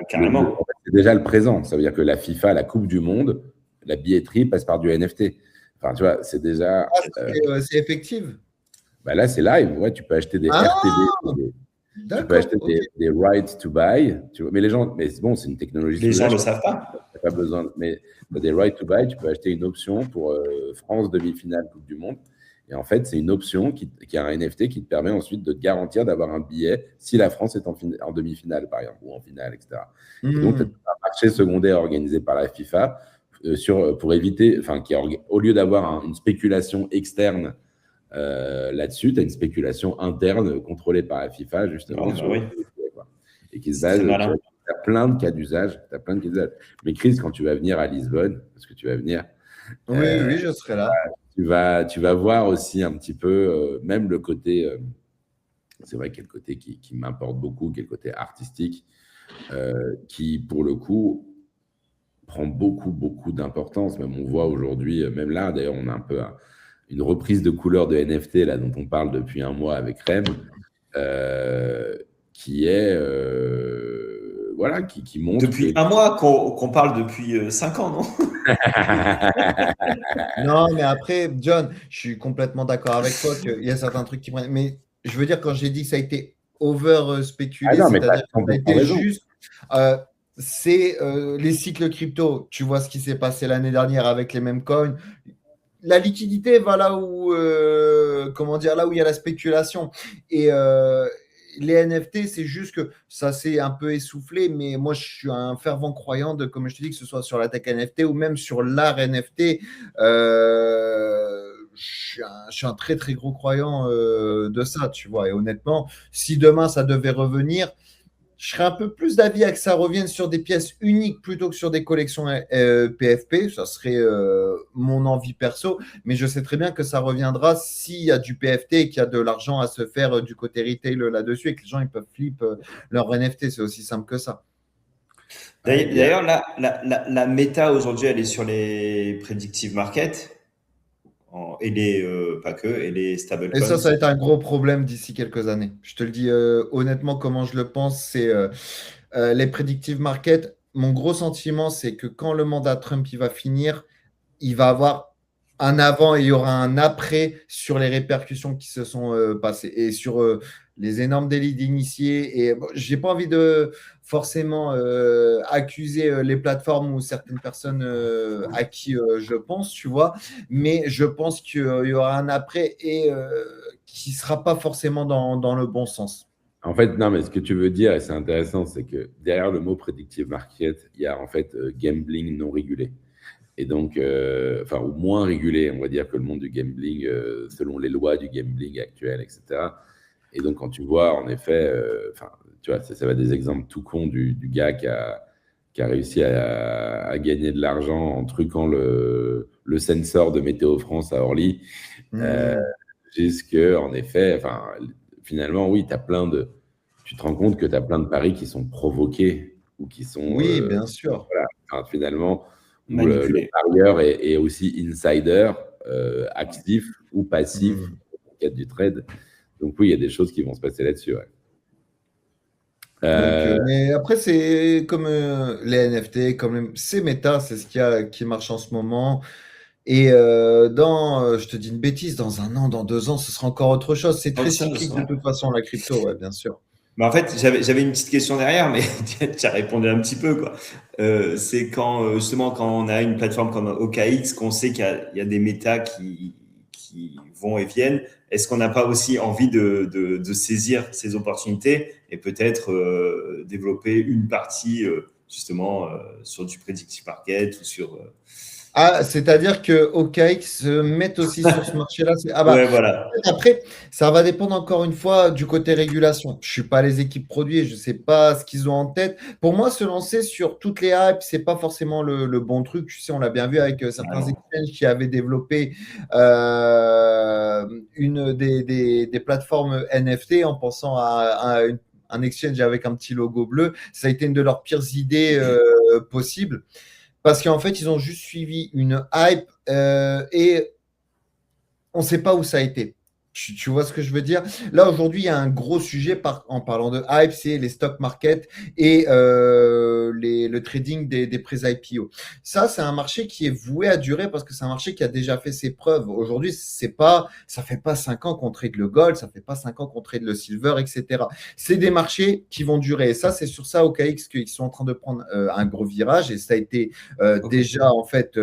carrément. En fait, c'est déjà le présent. Ça veut dire que la FIFA, la Coupe du Monde, la billetterie passe par du NFT. Enfin, tu vois, c'est déjà. C'est effectif. Bah là, c'est live. Ouais, tu peux acheter des RTB. Tu peux acheter des rights to buy. Tu vois, mais les gens, mais bon, c'est une technologie. Les gens ne le savent pas. Tu n'as pas besoin. Mais tu as des rights to buy. Tu peux acheter une option pour France demi-finale Coupe du Monde. Et en fait, c'est une option qui a un NFT qui te permet ensuite de te garantir d'avoir un billet si la France est en demi-finale, par exemple, ou en finale, etc. Et donc, tu as un marché secondaire organisé par la FIFA pour éviter, enfin, au lieu d'avoir une spéculation externe là-dessus, tu as une spéculation interne contrôlée par la FIFA, justement. Et qui se base. Tu as plein de cas d'usage. Mais Chris, quand tu vas venir à Lisbonne, parce que tu vas venir. Oui, je serai là. Tu vas voir aussi un petit peu, même le côté, c'est vrai qu'il y a le côté qui m'importe beaucoup, qui est le côté artistique, qui, pour le coup, prend beaucoup, beaucoup d'importance. Même on voit aujourd'hui, même là, d'ailleurs, on a un peu une reprise de couleur de NFT, là, dont on parle depuis un mois avec Rem, qui est, voilà, qui montre… Depuis un mois qu'on parle depuis 5 ans, non? Non, mais après, John, je suis complètement d'accord avec toi qu'il y a certains trucs qui prennent. Mais je veux dire, quand j'ai dit que ça a été over-spéculé, c'est-à-dire que ça a été juste… c'est les cycles crypto. Tu vois ce qui s'est passé l'année dernière avec les mêmes coins. La liquidité va là où, là où il y a la spéculation. Et les NFT, c'est juste que ça s'est un peu essoufflé, mais moi, je suis un fervent croyant comme je te dis, que ce soit sur la tech NFT ou même sur l'art NFT. Je suis un très, très gros croyant de ça, tu vois. Et honnêtement, si demain, ça devait revenir, je serais un peu plus d'avis à que ça revienne sur des pièces uniques plutôt que sur des collections PFP. Ça serait mon envie perso. Mais je sais très bien que ça reviendra s'il y a du PFT et qu'il y a de l'argent à se faire du côté retail là-dessus et que les gens ils peuvent flip leur NFT. C'est aussi simple que ça. D'ailleurs, la méta aujourd'hui, elle est sur les predictive markets. Et pas que, et les stablecoins. Et ça va être un gros problème d'ici quelques années. Je te le dis honnêtement, comment je le pense, c'est les predictive markets. Mon gros sentiment, c'est que quand le mandat Trump il va finir, il va avoir un avant et il y aura un après sur les répercussions qui se sont passées et sur les énormes délits d'initiés. Et bon, j'ai pas envie de forcément accuser les plateformes ou certaines personnes à qui je pense, tu vois, mais je pense qu'il y aura un après et qui sera pas forcément dans le bon sens. En fait, non, mais ce que tu veux dire, et c'est intéressant, c'est que derrière le mot predictive market, il y a en fait gambling non régulé. Et donc, ou moins régulé, on va dire, que le monde du gambling, selon les lois du gambling actuel, etc. Et donc, quand tu vois, en effet, tu vois, ça va des exemples tout cons du gars qui a réussi à gagner de l'argent en truquant le sensor de Météo France à Orly, jusque, en effet, finalement, oui, tu te rends compte que tu as plein de paris qui sont provoqués ou qui sont… Oui, bien sûr. Voilà, finalement… où le parieur est aussi insider, actif ou passif dans le cadre du trade. Donc oui, il y a des choses qui vont se passer là-dessus. Ouais. Mais après, c'est comme les NFT, c'est méta, c'est ce qui marche en ce moment. Et je te dis une bêtise, dans 1 an, dans 2 ans, ce sera encore autre chose. C'est très cyclique de toute façon, la crypto, ouais, bien sûr. Mais en fait, j'avais une petite question derrière, mais tu as répondu un petit peu, quoi. C'est quand, justement, quand on a une plateforme comme OKX, qu'on sait qu'il y a des méta qui vont et viennent, est-ce qu'on n'a pas aussi envie de saisir ces opportunités et peut-être développer une partie, justement, sur du predictive market ou sur… Ah, c'est-à-dire que OKX se met aussi sur ce marché-là. Ah bah, Ouais, voilà. après, ça va dépendre encore une fois du côté régulation. Je suis pas les équipes produits, je sais pas ce qu'ils ont en tête. Pour moi, se lancer sur toutes les hypes, c'est pas forcément le bon truc. Tu sais, on l'a bien vu avec Ah certains non. exchanges qui avaient développé des plateformes NFT en pensant à un exchange avec un petit logo bleu. Ça a été une de leurs pires idées possibles. Parce qu'en fait, ils ont juste suivi une hype et on ne sait pas où ça a été. Tu vois ce que je veux dire? Là, aujourd'hui, il y a un gros sujet en parlant de hype, c'est les stock markets et le trading des pré-IPO. Ça, c'est un marché qui est voué à durer parce que c'est un marché qui a déjà fait ses preuves. Aujourd'hui, ça fait pas 5 ans qu'on trade le gold, ça fait pas 5 ans qu'on trade le silver, etc. C'est des marchés qui vont durer. Et ça, c'est sur ça, OKX, qu'ils sont en train de prendre un gros virage et ça a été déjà, en fait,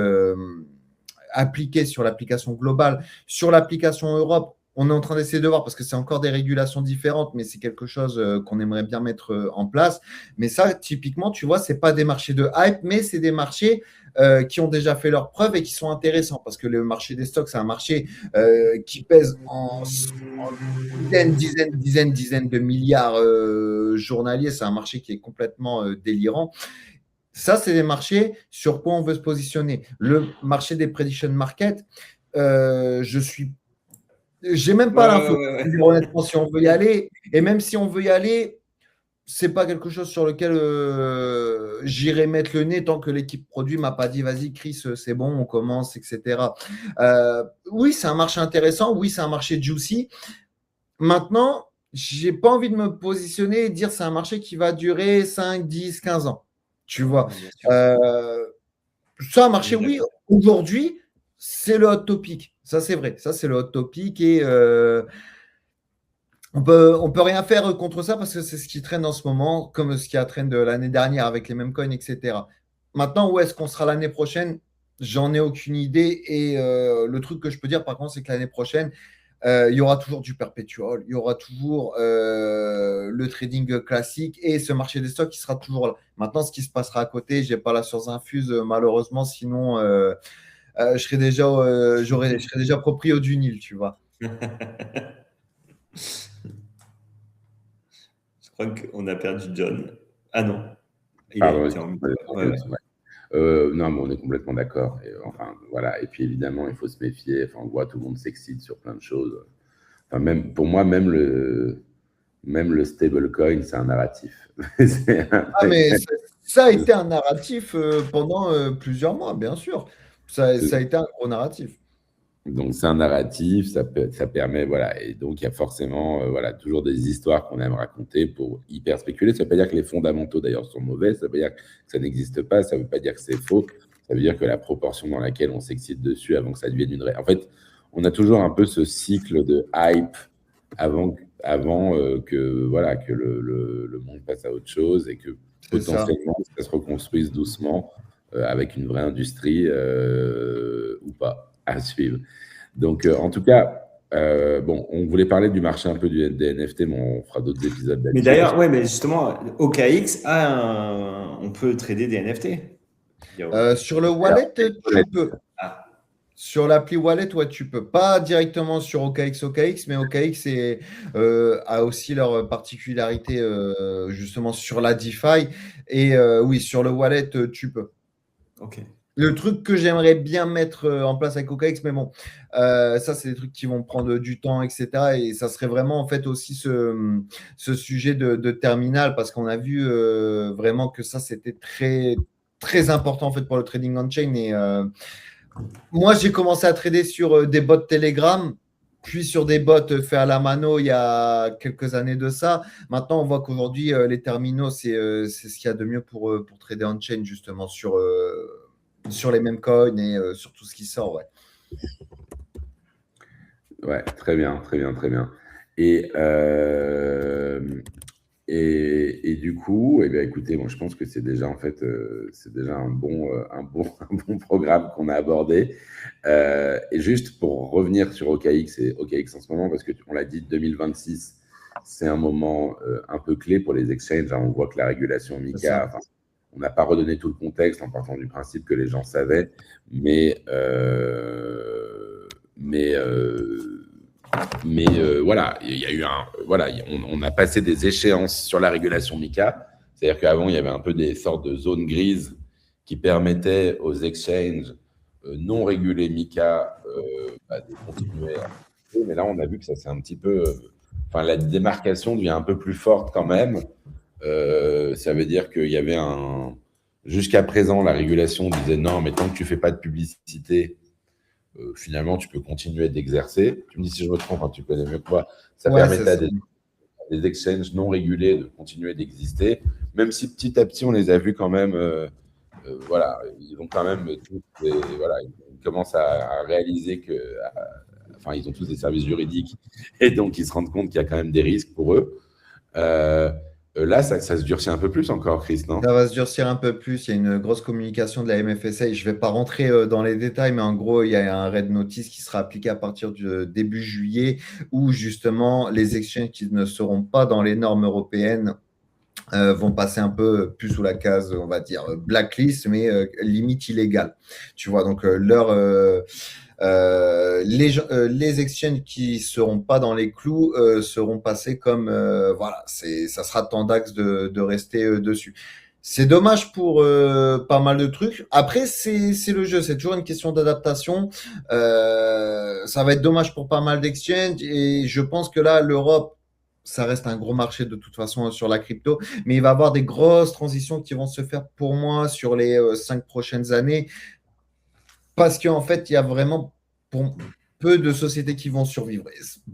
appliqué sur l'application globale. Sur l'application Europe, on est en train d'essayer de voir parce que c'est encore des régulations différentes, mais c'est quelque chose qu'on aimerait bien mettre en place. Mais ça, typiquement, tu vois, c'est pas des marchés de hype, mais c'est des marchés qui ont déjà fait leurs preuves et qui sont intéressants parce que le marché des stocks, c'est un marché qui pèse en dizaines de milliards journaliers. C'est un marché qui est complètement délirant. Ça, c'est des marchés sur quoi on veut se positionner. Le marché des prediction market, j'ai même pas l'info. Honnêtement, si on veut y aller, et même si on veut y aller, c'est pas quelque chose sur lequel j'irai mettre le nez tant que l'équipe produit m'a pas dit vas-y Chris, c'est bon, on commence, etc. Oui, c'est un marché intéressant, oui, c'est un marché juicy. Maintenant, j'ai pas envie de me positionner et dire c'est un marché qui va durer 5, 10, 15 ans. Tu vois. Ça a marché, oui. Aujourd'hui, c'est le hot topic. Ça, c'est vrai. Ça, c'est le hot topic et on peut rien faire contre ça parce que c'est ce qui traîne en ce moment, comme ce qui a traîné de l'année dernière avec les mêmes coins, etc. Maintenant, où est-ce qu'on sera l'année prochaine? J'en ai aucune idée. Et le truc que je peux dire, par contre, c'est que l'année prochaine, il y aura toujours du perpétuel, il y aura toujours le trading classique et ce marché des stocks qui sera toujours là. Maintenant, ce qui se passera à côté, je n'ai pas la science infuse, malheureusement, sinon je serais déjà proprio du Nil, tu vois. Je crois qu'on a perdu John. Ah non. Pardon, était en… non, mais on est complètement d'accord. Enfin, voilà. Et puis évidemment, il faut se méfier. Enfin, on voit tout le monde s'excite sur plein de choses. Enfin, même pour moi, même le stablecoin, c'est un narratif. Mais ça a été un narratif pendant plusieurs mois, bien sûr. Ça a été un gros narratif. Donc, c'est un narratif, ça permet, voilà. Et donc, il y a forcément, voilà, toujours des histoires qu'on aime raconter pour hyper spéculer. Ça ne veut pas dire que les fondamentaux, d'ailleurs, sont mauvais. Ça veut pas dire que ça n'existe pas. Ça ne veut pas dire que c'est faux. Ça veut dire que la proportion dans laquelle on s'excite dessus avant que ça devienne une vraie. En fait, on a toujours un peu ce cycle de hype avant que, voilà, que le monde passe à autre chose et que potentiellement, ça se reconstruise doucement avec une vraie industrie ou pas à suivre. Donc, en tout cas, bon, on voulait parler du marché un peu des NFT, mais on fera d'autres épisodes là-dessus. Mais d'ailleurs, ouais, mais justement, OKX on peut trader des NFT. Sur le wallet, tu peux. Sur l'appli Wallet, ouais, tu peux. Pas directement sur OKX, mais OKX a aussi leur particularité justement sur la DeFi. Et oui, sur le Wallet, tu peux. Ok. Le truc que j'aimerais bien mettre en place avec OKX, mais bon, ça, c'est des trucs qui vont prendre du temps, etc. Et ça serait vraiment, en fait, aussi ce sujet de terminal, parce qu'on a vu vraiment que ça, c'était très, très important, en fait, pour le trading on-chain. Et moi, j'ai commencé à trader sur des bots Telegram, puis sur des bots faits à la mano il y a quelques années de ça. Maintenant, on voit qu'aujourd'hui, les terminaux, c'est ce qu'il y a de mieux pour trader on-chain, justement, sur les mêmes coins et sur tout ce qui sort. Ouais. Ouais, très bien, très bien, très bien. Et Et du coup, eh bien, écoutez, moi, je pense que c'est déjà en fait, c'est déjà un bon programme qu'on a abordé. Et juste pour revenir sur OKX et OKX en ce moment, parce que on l'a dit, 2026, c'est un moment un peu clé pour les exchanges. Hein. On voit que la régulation MiCA, enfin, on n'a pas redonné tout le contexte en partant du principe que les gens savaient, mais voilà, il y a eu on a passé des échéances sur la régulation MiCA. C'est-à-dire qu'avant, il y avait un peu des sortes de zones grises qui permettaient aux exchanges non régulés MiCA de continuer à... Mais là, on a vu que ça c'est un petit peu... Enfin, la démarcation devient un peu plus forte quand même. Ça veut dire qu'il y avait un... Jusqu'à présent, la régulation disait non, mais tant que tu ne fais pas de publicité, finalement, tu peux continuer d'exercer. Tu me dis si je me trompe, hein, tu connais mieux que moi. Ça permettait à des exchanges non régulés de continuer d'exister, même si petit à petit, on les a vus quand même. Voilà, ils ont quand même voilà, ils commencent à réaliser que, enfin, ils ont tous des services juridiques et donc ils se rendent compte qu'il y a quand même des risques pour eux. Là, ça se durcit un peu plus encore, Chris, non? Ça va se durcir un peu plus. Il y a une grosse communication de la MFSA. Je ne vais pas rentrer dans les détails, mais en gros, il y a un red notice qui sera appliqué à partir du début juillet, où justement les exchanges qui ne seront pas dans les normes européennes vont passer un peu plus sous la case, on va dire, blacklist, mais limite illégale. Tu vois, donc les exchanges qui seront pas dans les clous seront passés comme voilà, ça sera tendax de rester dessus. C'est dommage pour pas mal de trucs. Après, c'est le jeu, c'est toujours une question d'adaptation. Ça va être dommage pour pas mal d'exchanges et je pense que là, l'Europe, ça reste un gros marché de toute façon sur la crypto, mais il va y avoir des grosses transitions qui vont se faire pour moi sur les 5 prochaines années parce qu'en fait, il y a vraiment peu de sociétés qui vont survivre.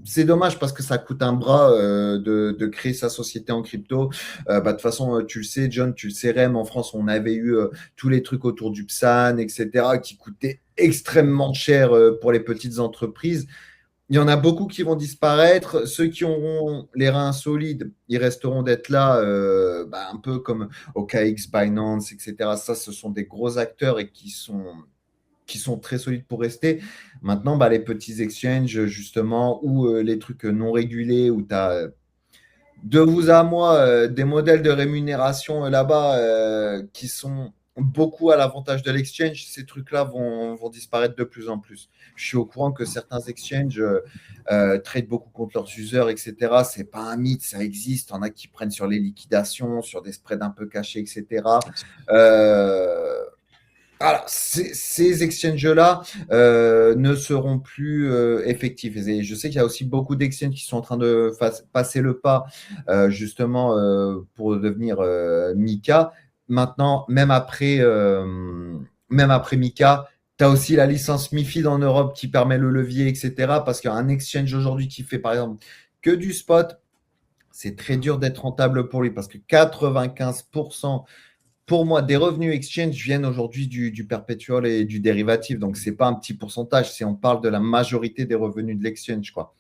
C'est dommage parce que ça coûte un bras de créer sa société en crypto. De toute façon, tu le sais, John, tu le sais, Rem, en France, on avait eu tous les trucs autour du PSAN, etc., qui coûtaient extrêmement cher pour les petites entreprises. Il y en a beaucoup qui vont disparaître. Ceux qui auront les reins solides, ils resteront d'être là, un peu comme OKX, Binance, etc. Ça, ce sont des gros acteurs et qui sont très solides pour rester. Maintenant, les petits exchanges, justement, ou les trucs non régulés, où tu as de vous à moi des modèles de rémunération là-bas qui sont beaucoup à l'avantage de l'exchange, ces trucs-là vont disparaître de plus en plus. Je suis au courant que certains exchanges traitent beaucoup contre leurs users, etc. C'est pas un mythe, ça existe. Il y en a qui prennent sur les liquidations, sur des spreads un peu cachés, etc. Alors, ces exchanges-là ne seront plus effectifs. Et je sais qu'il y a aussi beaucoup d'exchanges qui sont en train de passer le pas justement pour devenir MiCA. Maintenant, même après MiCA, tu as aussi la licence MiFID en Europe qui permet le levier, etc. Parce qu'un exchange aujourd'hui qui fait par exemple que du spot, c'est très dur d'être rentable pour lui parce que 95% pour moi, des revenus exchange viennent aujourd'hui du perpetual et du dérivatif. Donc, ce n'est pas un petit pourcentage, si on parle de la majorité des revenus de l'exchange, quoi.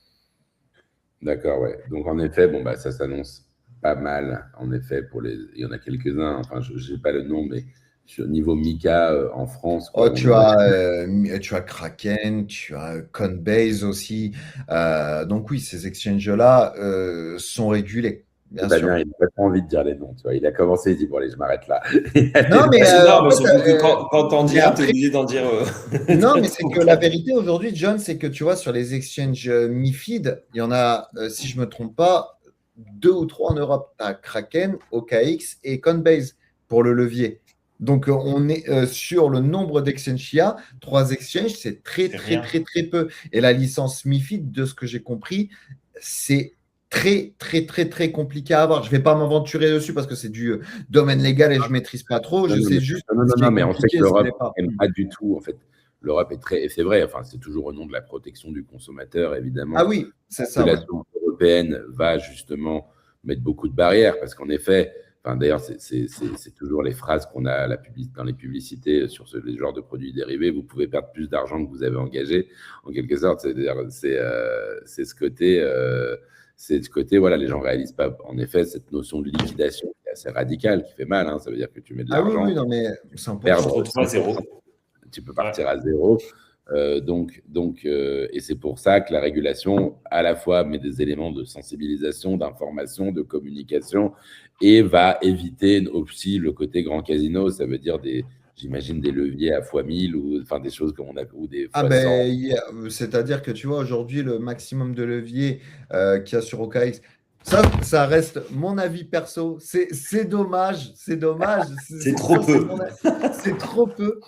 D'accord, ouais. Donc, en effet, bon, ça s'annonce pas mal. En effet, il y en a quelques-uns. Enfin, je n'ai pas le nom, mais sur niveau MiCA en France. Quoi, tu as Kraken, tu as Coinbase aussi. Donc, oui, ces exchanges-là sont régulés. Bien sûr. Damien, il n'a pas envie de dire les noms, tu vois. Il a commencé, il dit bon allez, je m'arrête là. Non, mais surtout que quand t'en dis un, t'es obligé d'en dire. Non, mais c'est que la vérité aujourd'hui, John, c'est que tu vois, sur les exchanges MiFID, il y en a, si je ne me trompe pas, 2 ou 3 en Europe. Tu as Kraken, OKX et Coinbase pour le levier. Donc, on est sur le nombre d'exchanges qu'il y a. 3 exchanges, c'est très peu. Et la licence MiFID, de ce que j'ai compris, c'est très compliqué à avoir. Je ne vais pas m'aventurer dessus parce que c'est du domaine légal et je ne maîtrise pas trop. Je sais juste. Non, mais on sait que l'Europe n'aime pas du tout. En fait, l'Europe est très. Et c'est vrai, enfin, c'est toujours au nom de la protection du consommateur, évidemment. Ah oui, c'est ça. La population européenne va justement mettre beaucoup de barrières parce qu'en effet, d'ailleurs, c'est toujours les phrases qu'on a dans les publicités sur les genres de produits dérivés. Vous pouvez perdre plus d'argent que vous avez engagé, en quelque sorte. C'est ce côté. c'est ce côté, voilà, les gens ne réalisent pas, en effet, cette notion de liquidation qui est assez radicale, qui fait mal. Hein. Ça veut dire que tu mets de l'argent, oui, non, mais 100%. perdre à zéro. Tu peux partir à zéro. Et c'est pour ça que la régulation, à la fois, met des éléments de sensibilisation, d'information, de communication, et va éviter aussi le côté grand casino. Ça veut dire j'imagine des leviers à x1000 ou enfin des choses comme on a, ou des x100. C'est-à-dire que tu vois, aujourd'hui, le maximum de levier qu'il y a sur OKX, ça reste mon avis perso. C'est dommage. C'est dommage. C'est trop peu. C'est trop peu.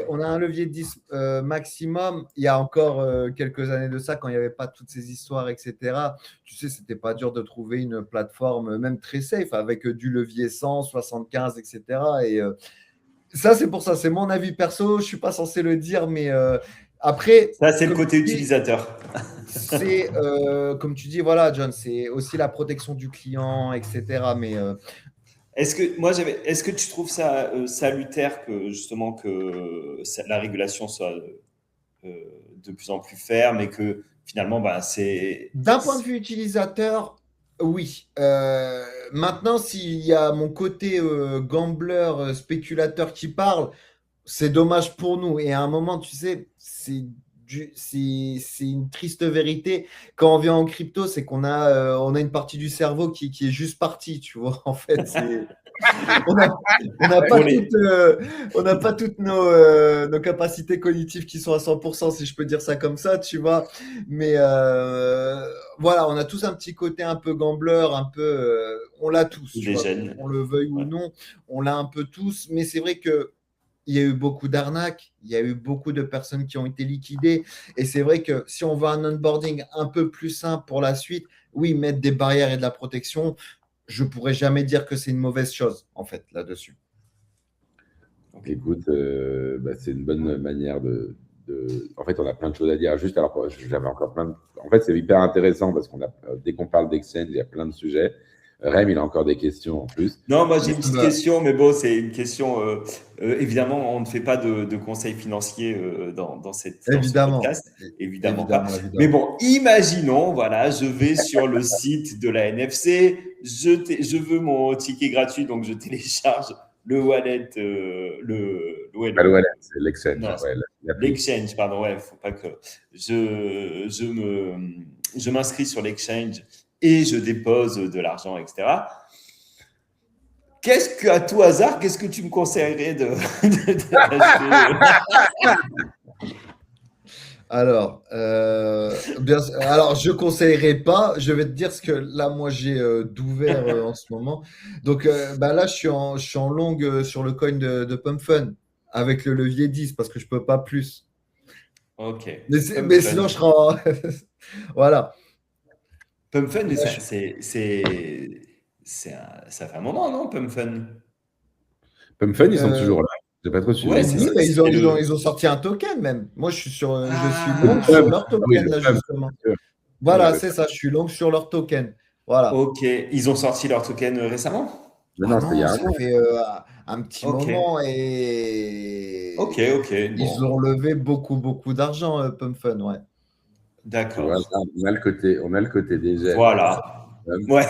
On a un levier 10 maximum. Il y a encore quelques années de ça, quand il n'y avait pas toutes ces histoires, etc. Tu sais, c'était pas dur de trouver une plateforme, même très safe, avec du levier 100, 75, etc. Et ça, c'est pour ça. C'est mon avis perso. Je ne suis pas censé le dire, mais après. Ça, c'est le côté utilisateur. C'est, comme tu dis, voilà, John, c'est aussi la protection du client, etc. Mais est-ce que tu trouves ça salutaire que justement que la régulation soit de plus en plus ferme et que finalement, c'est… D'un point de vue utilisateur, oui. Maintenant, s'il y a mon côté gambler, spéculateur qui parle, c'est dommage pour nous. Et à un moment, tu sais, c'est une triste vérité. Quand on vient en crypto, c'est qu'on a, on a une partie du cerveau qui est juste partie, tu vois. En fait, on n'a pas toutes nos capacités cognitives qui sont à 100%, si je peux dire ça comme ça, tu vois. Mais voilà, on a tous un petit côté un peu gambler, un peu, on l'a tous, tu vois, qu'on le veuille ou non, on l'a un peu tous. Mais c'est vrai que il y a eu beaucoup d'arnaques, il y a eu beaucoup de personnes qui ont été liquidées. Et c'est vrai que si on veut un onboarding un peu plus simple pour la suite, oui, mettre des barrières et de la protection, je ne pourrais jamais dire que c'est une mauvaise chose, en fait, là-dessus. Écoute, c'est une bonne manière de… En fait, on a plein de choses à dire. Juste, alors, j'avais encore plein de… En fait, c'est hyper intéressant parce dès qu'on parle d'exchange, il y a plein de sujets. Rem, il a encore des questions en plus. Non, moi j'ai une petite question, mais bon, c'est une question. Évidemment, on ne fait pas de conseils financiers dans ce podcast. Évidemment pas. Mais bon, imaginons, voilà, je vais sur le site de la NFC, je veux mon ticket gratuit, donc je télécharge le wallet. Le wallet, c'est l'exchange. L'exchange, pardon, ouais, faut pas que. Je m'inscris sur l'exchange et je dépose de l'argent, etc. À tout hasard, qu'est-ce que tu me conseillerais d'acheter? Alors, je ne conseillerais pas. Je vais te dire ce que là, moi, j'ai d'ouvert en ce moment. Donc, là, je suis en longue sur le coin de PumpFun avec le levier 10 parce que je ne peux pas plus. Ok. Mais sinon, je serai voilà. PumpFun, ça fait un moment, non, PumpFun? PumpFun, ils sont toujours là. Je n'ai pas trop suivi. Ouais, mais ils ont sorti un token même. Moi, je suis long sur leur token, là, justement. Voilà, c'est ça. Je suis long sur leur token. Voilà. Ok. Ils ont sorti leur token récemment? Non, ça fait un petit moment et ils ont levé beaucoup d'argent, PumpFun, ouais. D'accord. On a le côté des gels. Voilà. Ouais.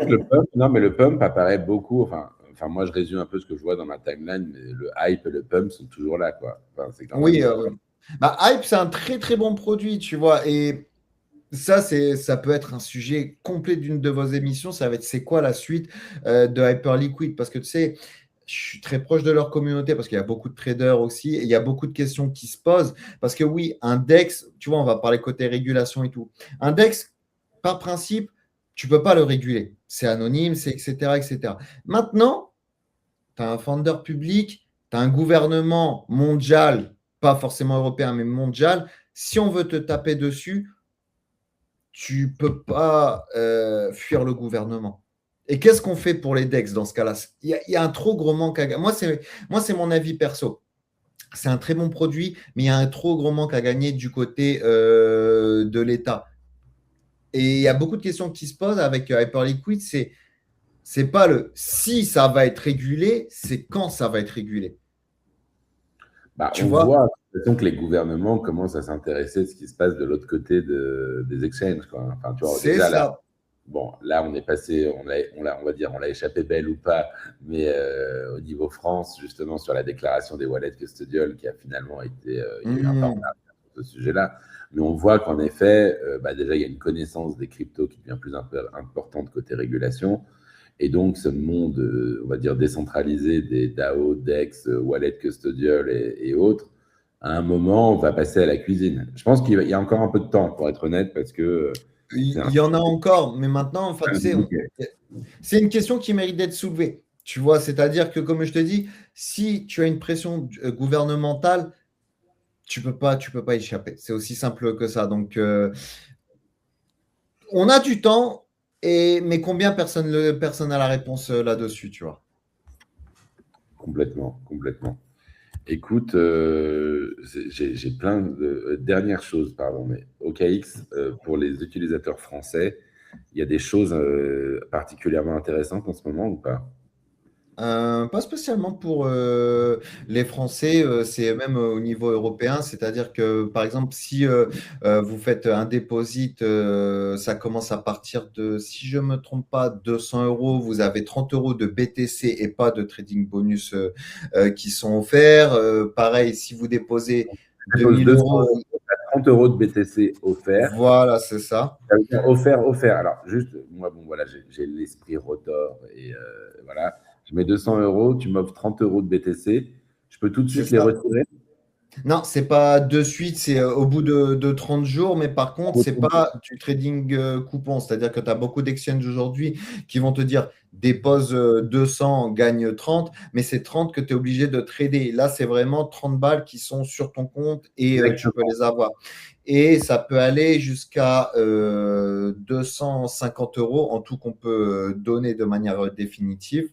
Le pump apparaît beaucoup. Enfin, moi, je résume un peu ce que je vois dans ma timeline, mais le hype et le pump sont toujours là, quoi. Enfin, c'est quand même... Oui, hype, c'est un très très bon produit, tu vois. Et ça peut être un sujet complet d'une de vos émissions. Ça va être c'est quoi la suite de Hyperliquid? Parce que tu sais, je suis très proche de leur communauté parce qu'il y a beaucoup de traders aussi et il y a beaucoup de questions qui se posent. Parce que oui, un DEX, tu vois, on va parler côté régulation et tout. Un DEX, par principe, tu ne peux pas le réguler. C'est anonyme, c'est etc., etc. Maintenant, tu as un founder public, tu as un gouvernement mondial, pas forcément européen, mais mondial. Si on veut te taper dessus, tu ne peux pas fuir le gouvernement. Et qu'est-ce qu'on fait pour les DEX dans ce cas-là? Il y a un trop gros manque à gagner. Moi, c'est mon avis perso. C'est un très bon produit, mais il y a un trop gros manque à gagner du côté de l'État. Et il y a beaucoup de questions qui se posent avec Hyperliquid. C'est pas le si ça va être régulé, c'est quand ça va être régulé. On voit l'impression que les gouvernements commencent à s'intéresser à ce qui se passe de l'autre côté des exchanges, quoi. Enfin, tu vois, C'est déjà là, ça. bon, là, on est passé, on va dire, on l'a échappé belle ou pas, mais au niveau France, justement, sur la déclaration des wallets custodial, qui a finalement été, il y a eu un pas en Mmh. arrière sur ce sujet-là. Mais on voit qu'en effet, déjà, il y a une connaissance des cryptos qui devient plus importante côté régulation. Et donc, ce monde, on va dire, décentralisé des DAO, DEX, Wallet Custodial et autres, à un moment, on va passer à la cuisine. Je pense qu'il y a encore un peu de temps, pour être honnête, parce que c'est Il un y en a encore, mais maintenant, enfin, tu sais, sujet. c'est une question qui mérite d'être soulevée. Tu vois, c'est-à-dire que, comme je te dis, si tu as une pression gouvernementale, tu peux pas échapper. C'est aussi simple que ça. Donc, on a du temps, mais combien personne n'a la réponse là-dessus, tu vois. Complètement, complètement. Écoute, j'ai plein de dernières choses, pardon, mais OKX, pour les utilisateurs français, il y a des choses particulièrement intéressantes en ce moment ou pas? Pas spécialement pour les Français, c'est même au niveau européen, c'est-à-dire que par exemple, si vous faites un déposit, ça commence à partir de, si je me trompe pas, 200 euros, vous avez 30 euros de BTC et pas de trading bonus qui sont offerts. Pareil, si vous déposez Je dépose 2000 200 euros, euros, à 30 euros de BTC offert. voilà, c'est ça. Ça veut dire offert, offert. Alors, juste, moi, bon, voilà, j'ai l'esprit rotor et voilà. Je mets 200 euros, tu m'offres 30 euros de BTC. Je peux tout de C'est suite les ça. retirer. Non, c'est pas de suite, c'est au bout de 30 jours, mais par contre, c'est pas du trading coupon. C'est-à-dire que tu as beaucoup d'exchanges aujourd'hui qui vont te dire dépose 200, gagne 30, mais c'est 30 que tu es obligé de trader. Là, c'est vraiment 30 balles qui sont sur ton compte et tu peux les avoir. Et ça peut aller jusqu'à 250 euros en tout qu'on peut donner de manière définitive.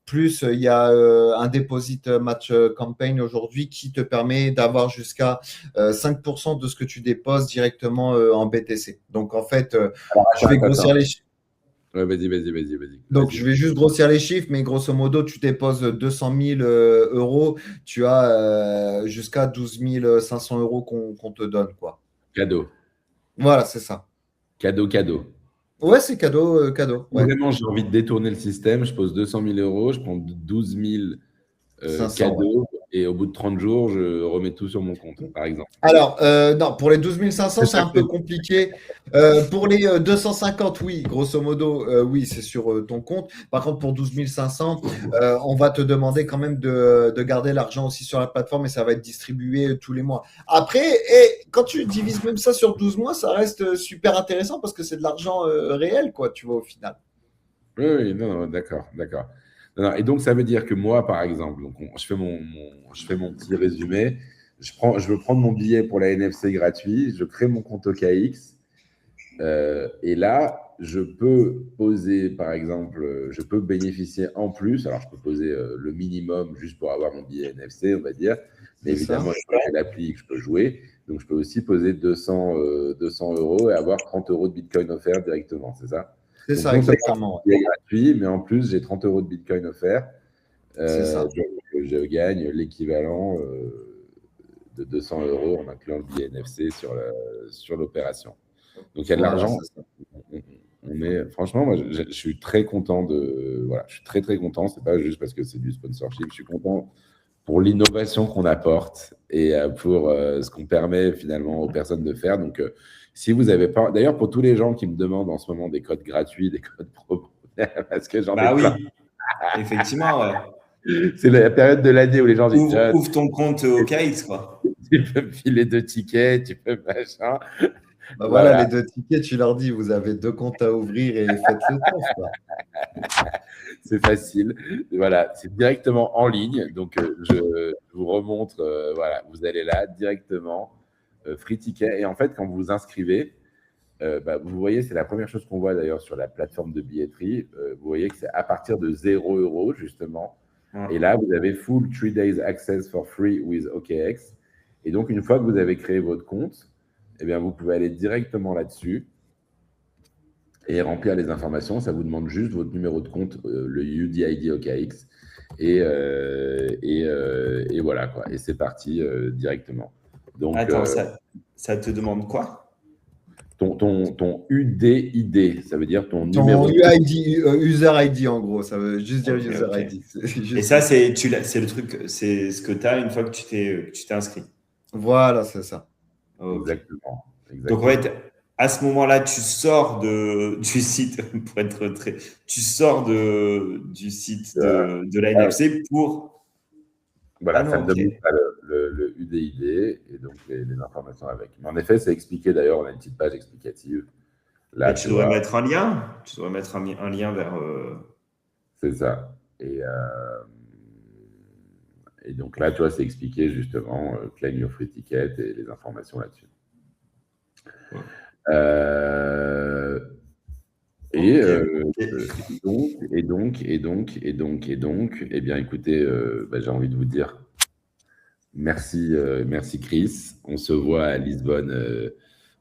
Plus, il y a un deposit match campaign aujourd'hui qui te permet d'avoir jusqu'à 5% de ce que tu déposes directement en BTC. Donc, en fait, Alors, je vais grossir les chiffres. Ouais, vas-y. Donc, je vais juste grossir les chiffres, mais grosso modo, tu déposes 200 000 euros, tu as jusqu'à 12 500 euros qu'on te donne, quoi. Cadeau. Voilà, c'est ça. Cadeau. Ouais, c'est cadeau, cadeau. Ouais. Vraiment, j'ai envie de détourner le système. Je pose 200 000 euros, je prends 12 000 500, ouais. cadeaux et au bout de 30 jours, je remets tout sur mon compte, par exemple. Alors, non, pour les 12 500, c'est un peu compliqué. Pour les 250, oui, grosso modo, oui, c'est sur ton compte. Par contre, pour 12 500, on va te demander quand même de garder l'argent aussi sur la plateforme et ça va être distribué tous les mois. Après, quand tu divises même ça sur 12 mois, ça reste super intéressant parce que c'est de l'argent réel, quoi, tu vois, au final. Oui, non, d'accord. Non, et donc, ça veut dire que moi, par exemple, donc je fais mon petit résumé. Je veux prendre mon billet pour la NFC gratuit, je crée mon compte OKX, et là, je peux poser, par exemple, je peux bénéficier en plus, alors je peux poser le minimum juste pour avoir mon billet NFC, on va dire, mais C'est ça. évidemment, j'ai l'appli que je peux jouer, donc je peux aussi poser 200 euros et avoir 30 euros de Bitcoin offert directement, c'est ça? C'est Donc ça, non seulement exactement. c'est gratuit, mais en plus, j'ai 30 euros de Bitcoin offert. C'est ça. Donc, je gagne l'équivalent de 200 euros en incluant le billet NFC sur l'opération. Donc, il y a de Voilà, l'argent. c'est ça. Franchement, moi, je suis très content voilà, je suis très, très content. C'est pas juste parce que c'est du sponsorship. Je suis content pour l'innovation qu'on apporte et pour ce qu'on permet finalement aux personnes de faire. Donc, si vous n'avez pas, d'ailleurs, pour tous les gens qui me demandent en ce moment des codes gratuits, des codes pro, parce que j'en ai Bah plein. oui, effectivement, ouais. C'est la période de l'année où les gens disent Ouvre ton compte OKX, quoi. tu peux me filer 2 tickets, tu peux machin. Bah voilà, Voilà, les 2 tickets, tu leur dis, vous avez 2 comptes à ouvrir et faites le taf, quoi. c'est facile. Voilà, c'est directement en ligne. Donc, je vous remontre, voilà, vous allez là directement, free ticket. Et en fait, quand vous vous inscrivez, vous voyez, c'est la première chose qu'on voit d'ailleurs sur la plateforme de billetterie. Vous voyez que c'est à partir de 0 euros, justement. Et là, vous avez full 3 days access for free with OKX. Et donc, une fois que vous avez créé votre compte, eh bien, vous pouvez aller directement là-dessus. et remplir les informations. Ça vous demande juste votre numéro de compte, le UDID OKX, et voilà quoi. Et c'est parti directement. Donc, Attends, ça te demande quoi? Ton UDID, ça veut dire ton numéro Ton UID, user ID en gros, ça veut juste dire user Ok. ID. Et ça, c'est le truc, c'est ce que tu as une fois que tu t'es inscrit. Voilà, c'est ça. Ok. Exactement. Donc, en fait, à ce moment-là, tu sors du site, pour être très. Tu sors du site de la NFC pour. Voilà, Ah non, ça me ok. demande pas le UDID et donc les informations avec. Mais en effet, c'est expliqué d'ailleurs, on a une petite page explicative. Là, Et tu devrais mettre un lien. Tu devrais mettre un lien vers. c'est ça. Et donc là, tu vois, c'est expliqué justement, claim your free ticket et les informations là-dessus. Ouais. Donc, eh bien, écoutez, j'ai envie de vous dire merci Chris. On se voit à Lisbonne.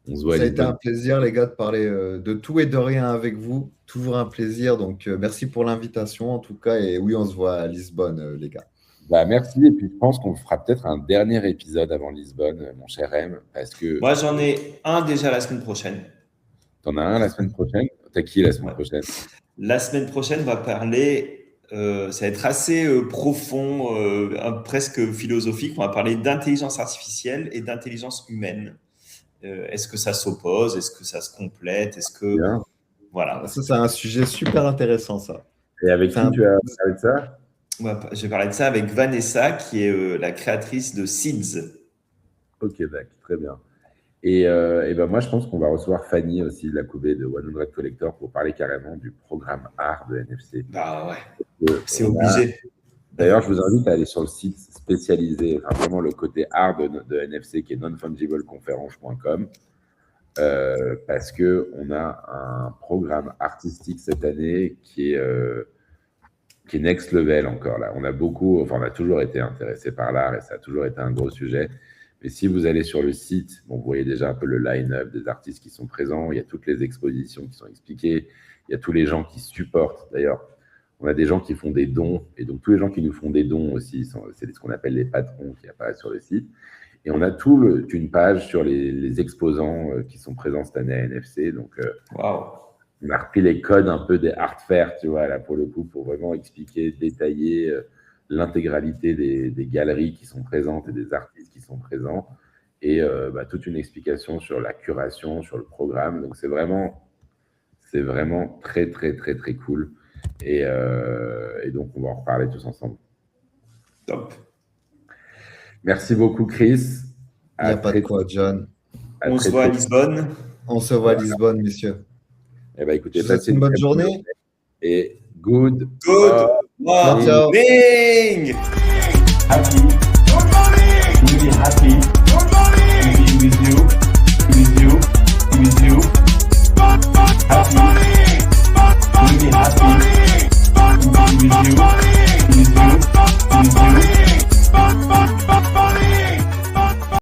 Ça a été un plaisir, les gars, de parler de tout et de rien avec vous. Toujours un plaisir. Donc, merci pour l'invitation, en tout cas. Et oui, on se voit à Lisbonne, les gars. Merci. Et puis, je pense qu'on fera peut-être un dernier épisode avant Lisbonne, mon cher M, parce que… Moi, j'en ai un déjà la semaine prochaine. T'en as un la semaine prochaine? T'as qui la semaine prochaine? La semaine prochaine, on va parler, ça va être assez profond, presque philosophique. On va parler d'intelligence artificielle et d'intelligence humaine. Est-ce que ça s'oppose? Est-ce que ça se complète? Est-ce que… Bien. Voilà. Ça, c'est un sujet super intéressant, ça. Et avec qui tu as parlé de ça? Je vais parler de ça avec Vanessa, qui est la créatrice de Seeds. Ok, d'accord, très bien. Et moi, je pense qu'on va recevoir Fanny aussi, la couvée de 100 Collector, pour parler carrément du programme art de NFC. Bah ouais, c'est obligé. D'ailleurs, je vous invite à aller sur le site spécialisé, enfin vraiment le côté art de NFC, qui est nonfungibleconference.com, parce qu'on a un programme artistique cette année qui est next level encore là. On a toujours été intéressé par l'art et ça a toujours été un gros sujet. Mais si vous allez sur le site, vous voyez déjà un peu le line-up des artistes qui sont présents. Il y a toutes les expositions qui sont expliquées. Il y a tous les gens qui supportent. D'ailleurs, on a des gens qui font des dons. Et donc, tous les gens qui nous font des dons aussi, c'est ce qu'on appelle les patrons qui apparaissent sur le site. Et on a une page sur les exposants qui sont présents cette année à NFC. Donc, on a repris les codes un peu des art fairs, tu vois, là, pour le coup, pour vraiment expliquer, détailler l'intégralité des galeries qui sont présentes et des artistes qui sont présents, et toute une explication sur la curation, sur le programme. Donc, c'est vraiment très, très, très, très cool. Et donc, on va en reparler tous ensemble. Top. Merci beaucoup, Chris. Il n'y a pas de quoi, John. On se voit à Lisbonne. On se voit à Lisbonne, messieurs. Eh bien, écoutez, passez une bonne journée. Et good morning. Happy. Good morning. Really happy. Good morning. To be with you. Happy.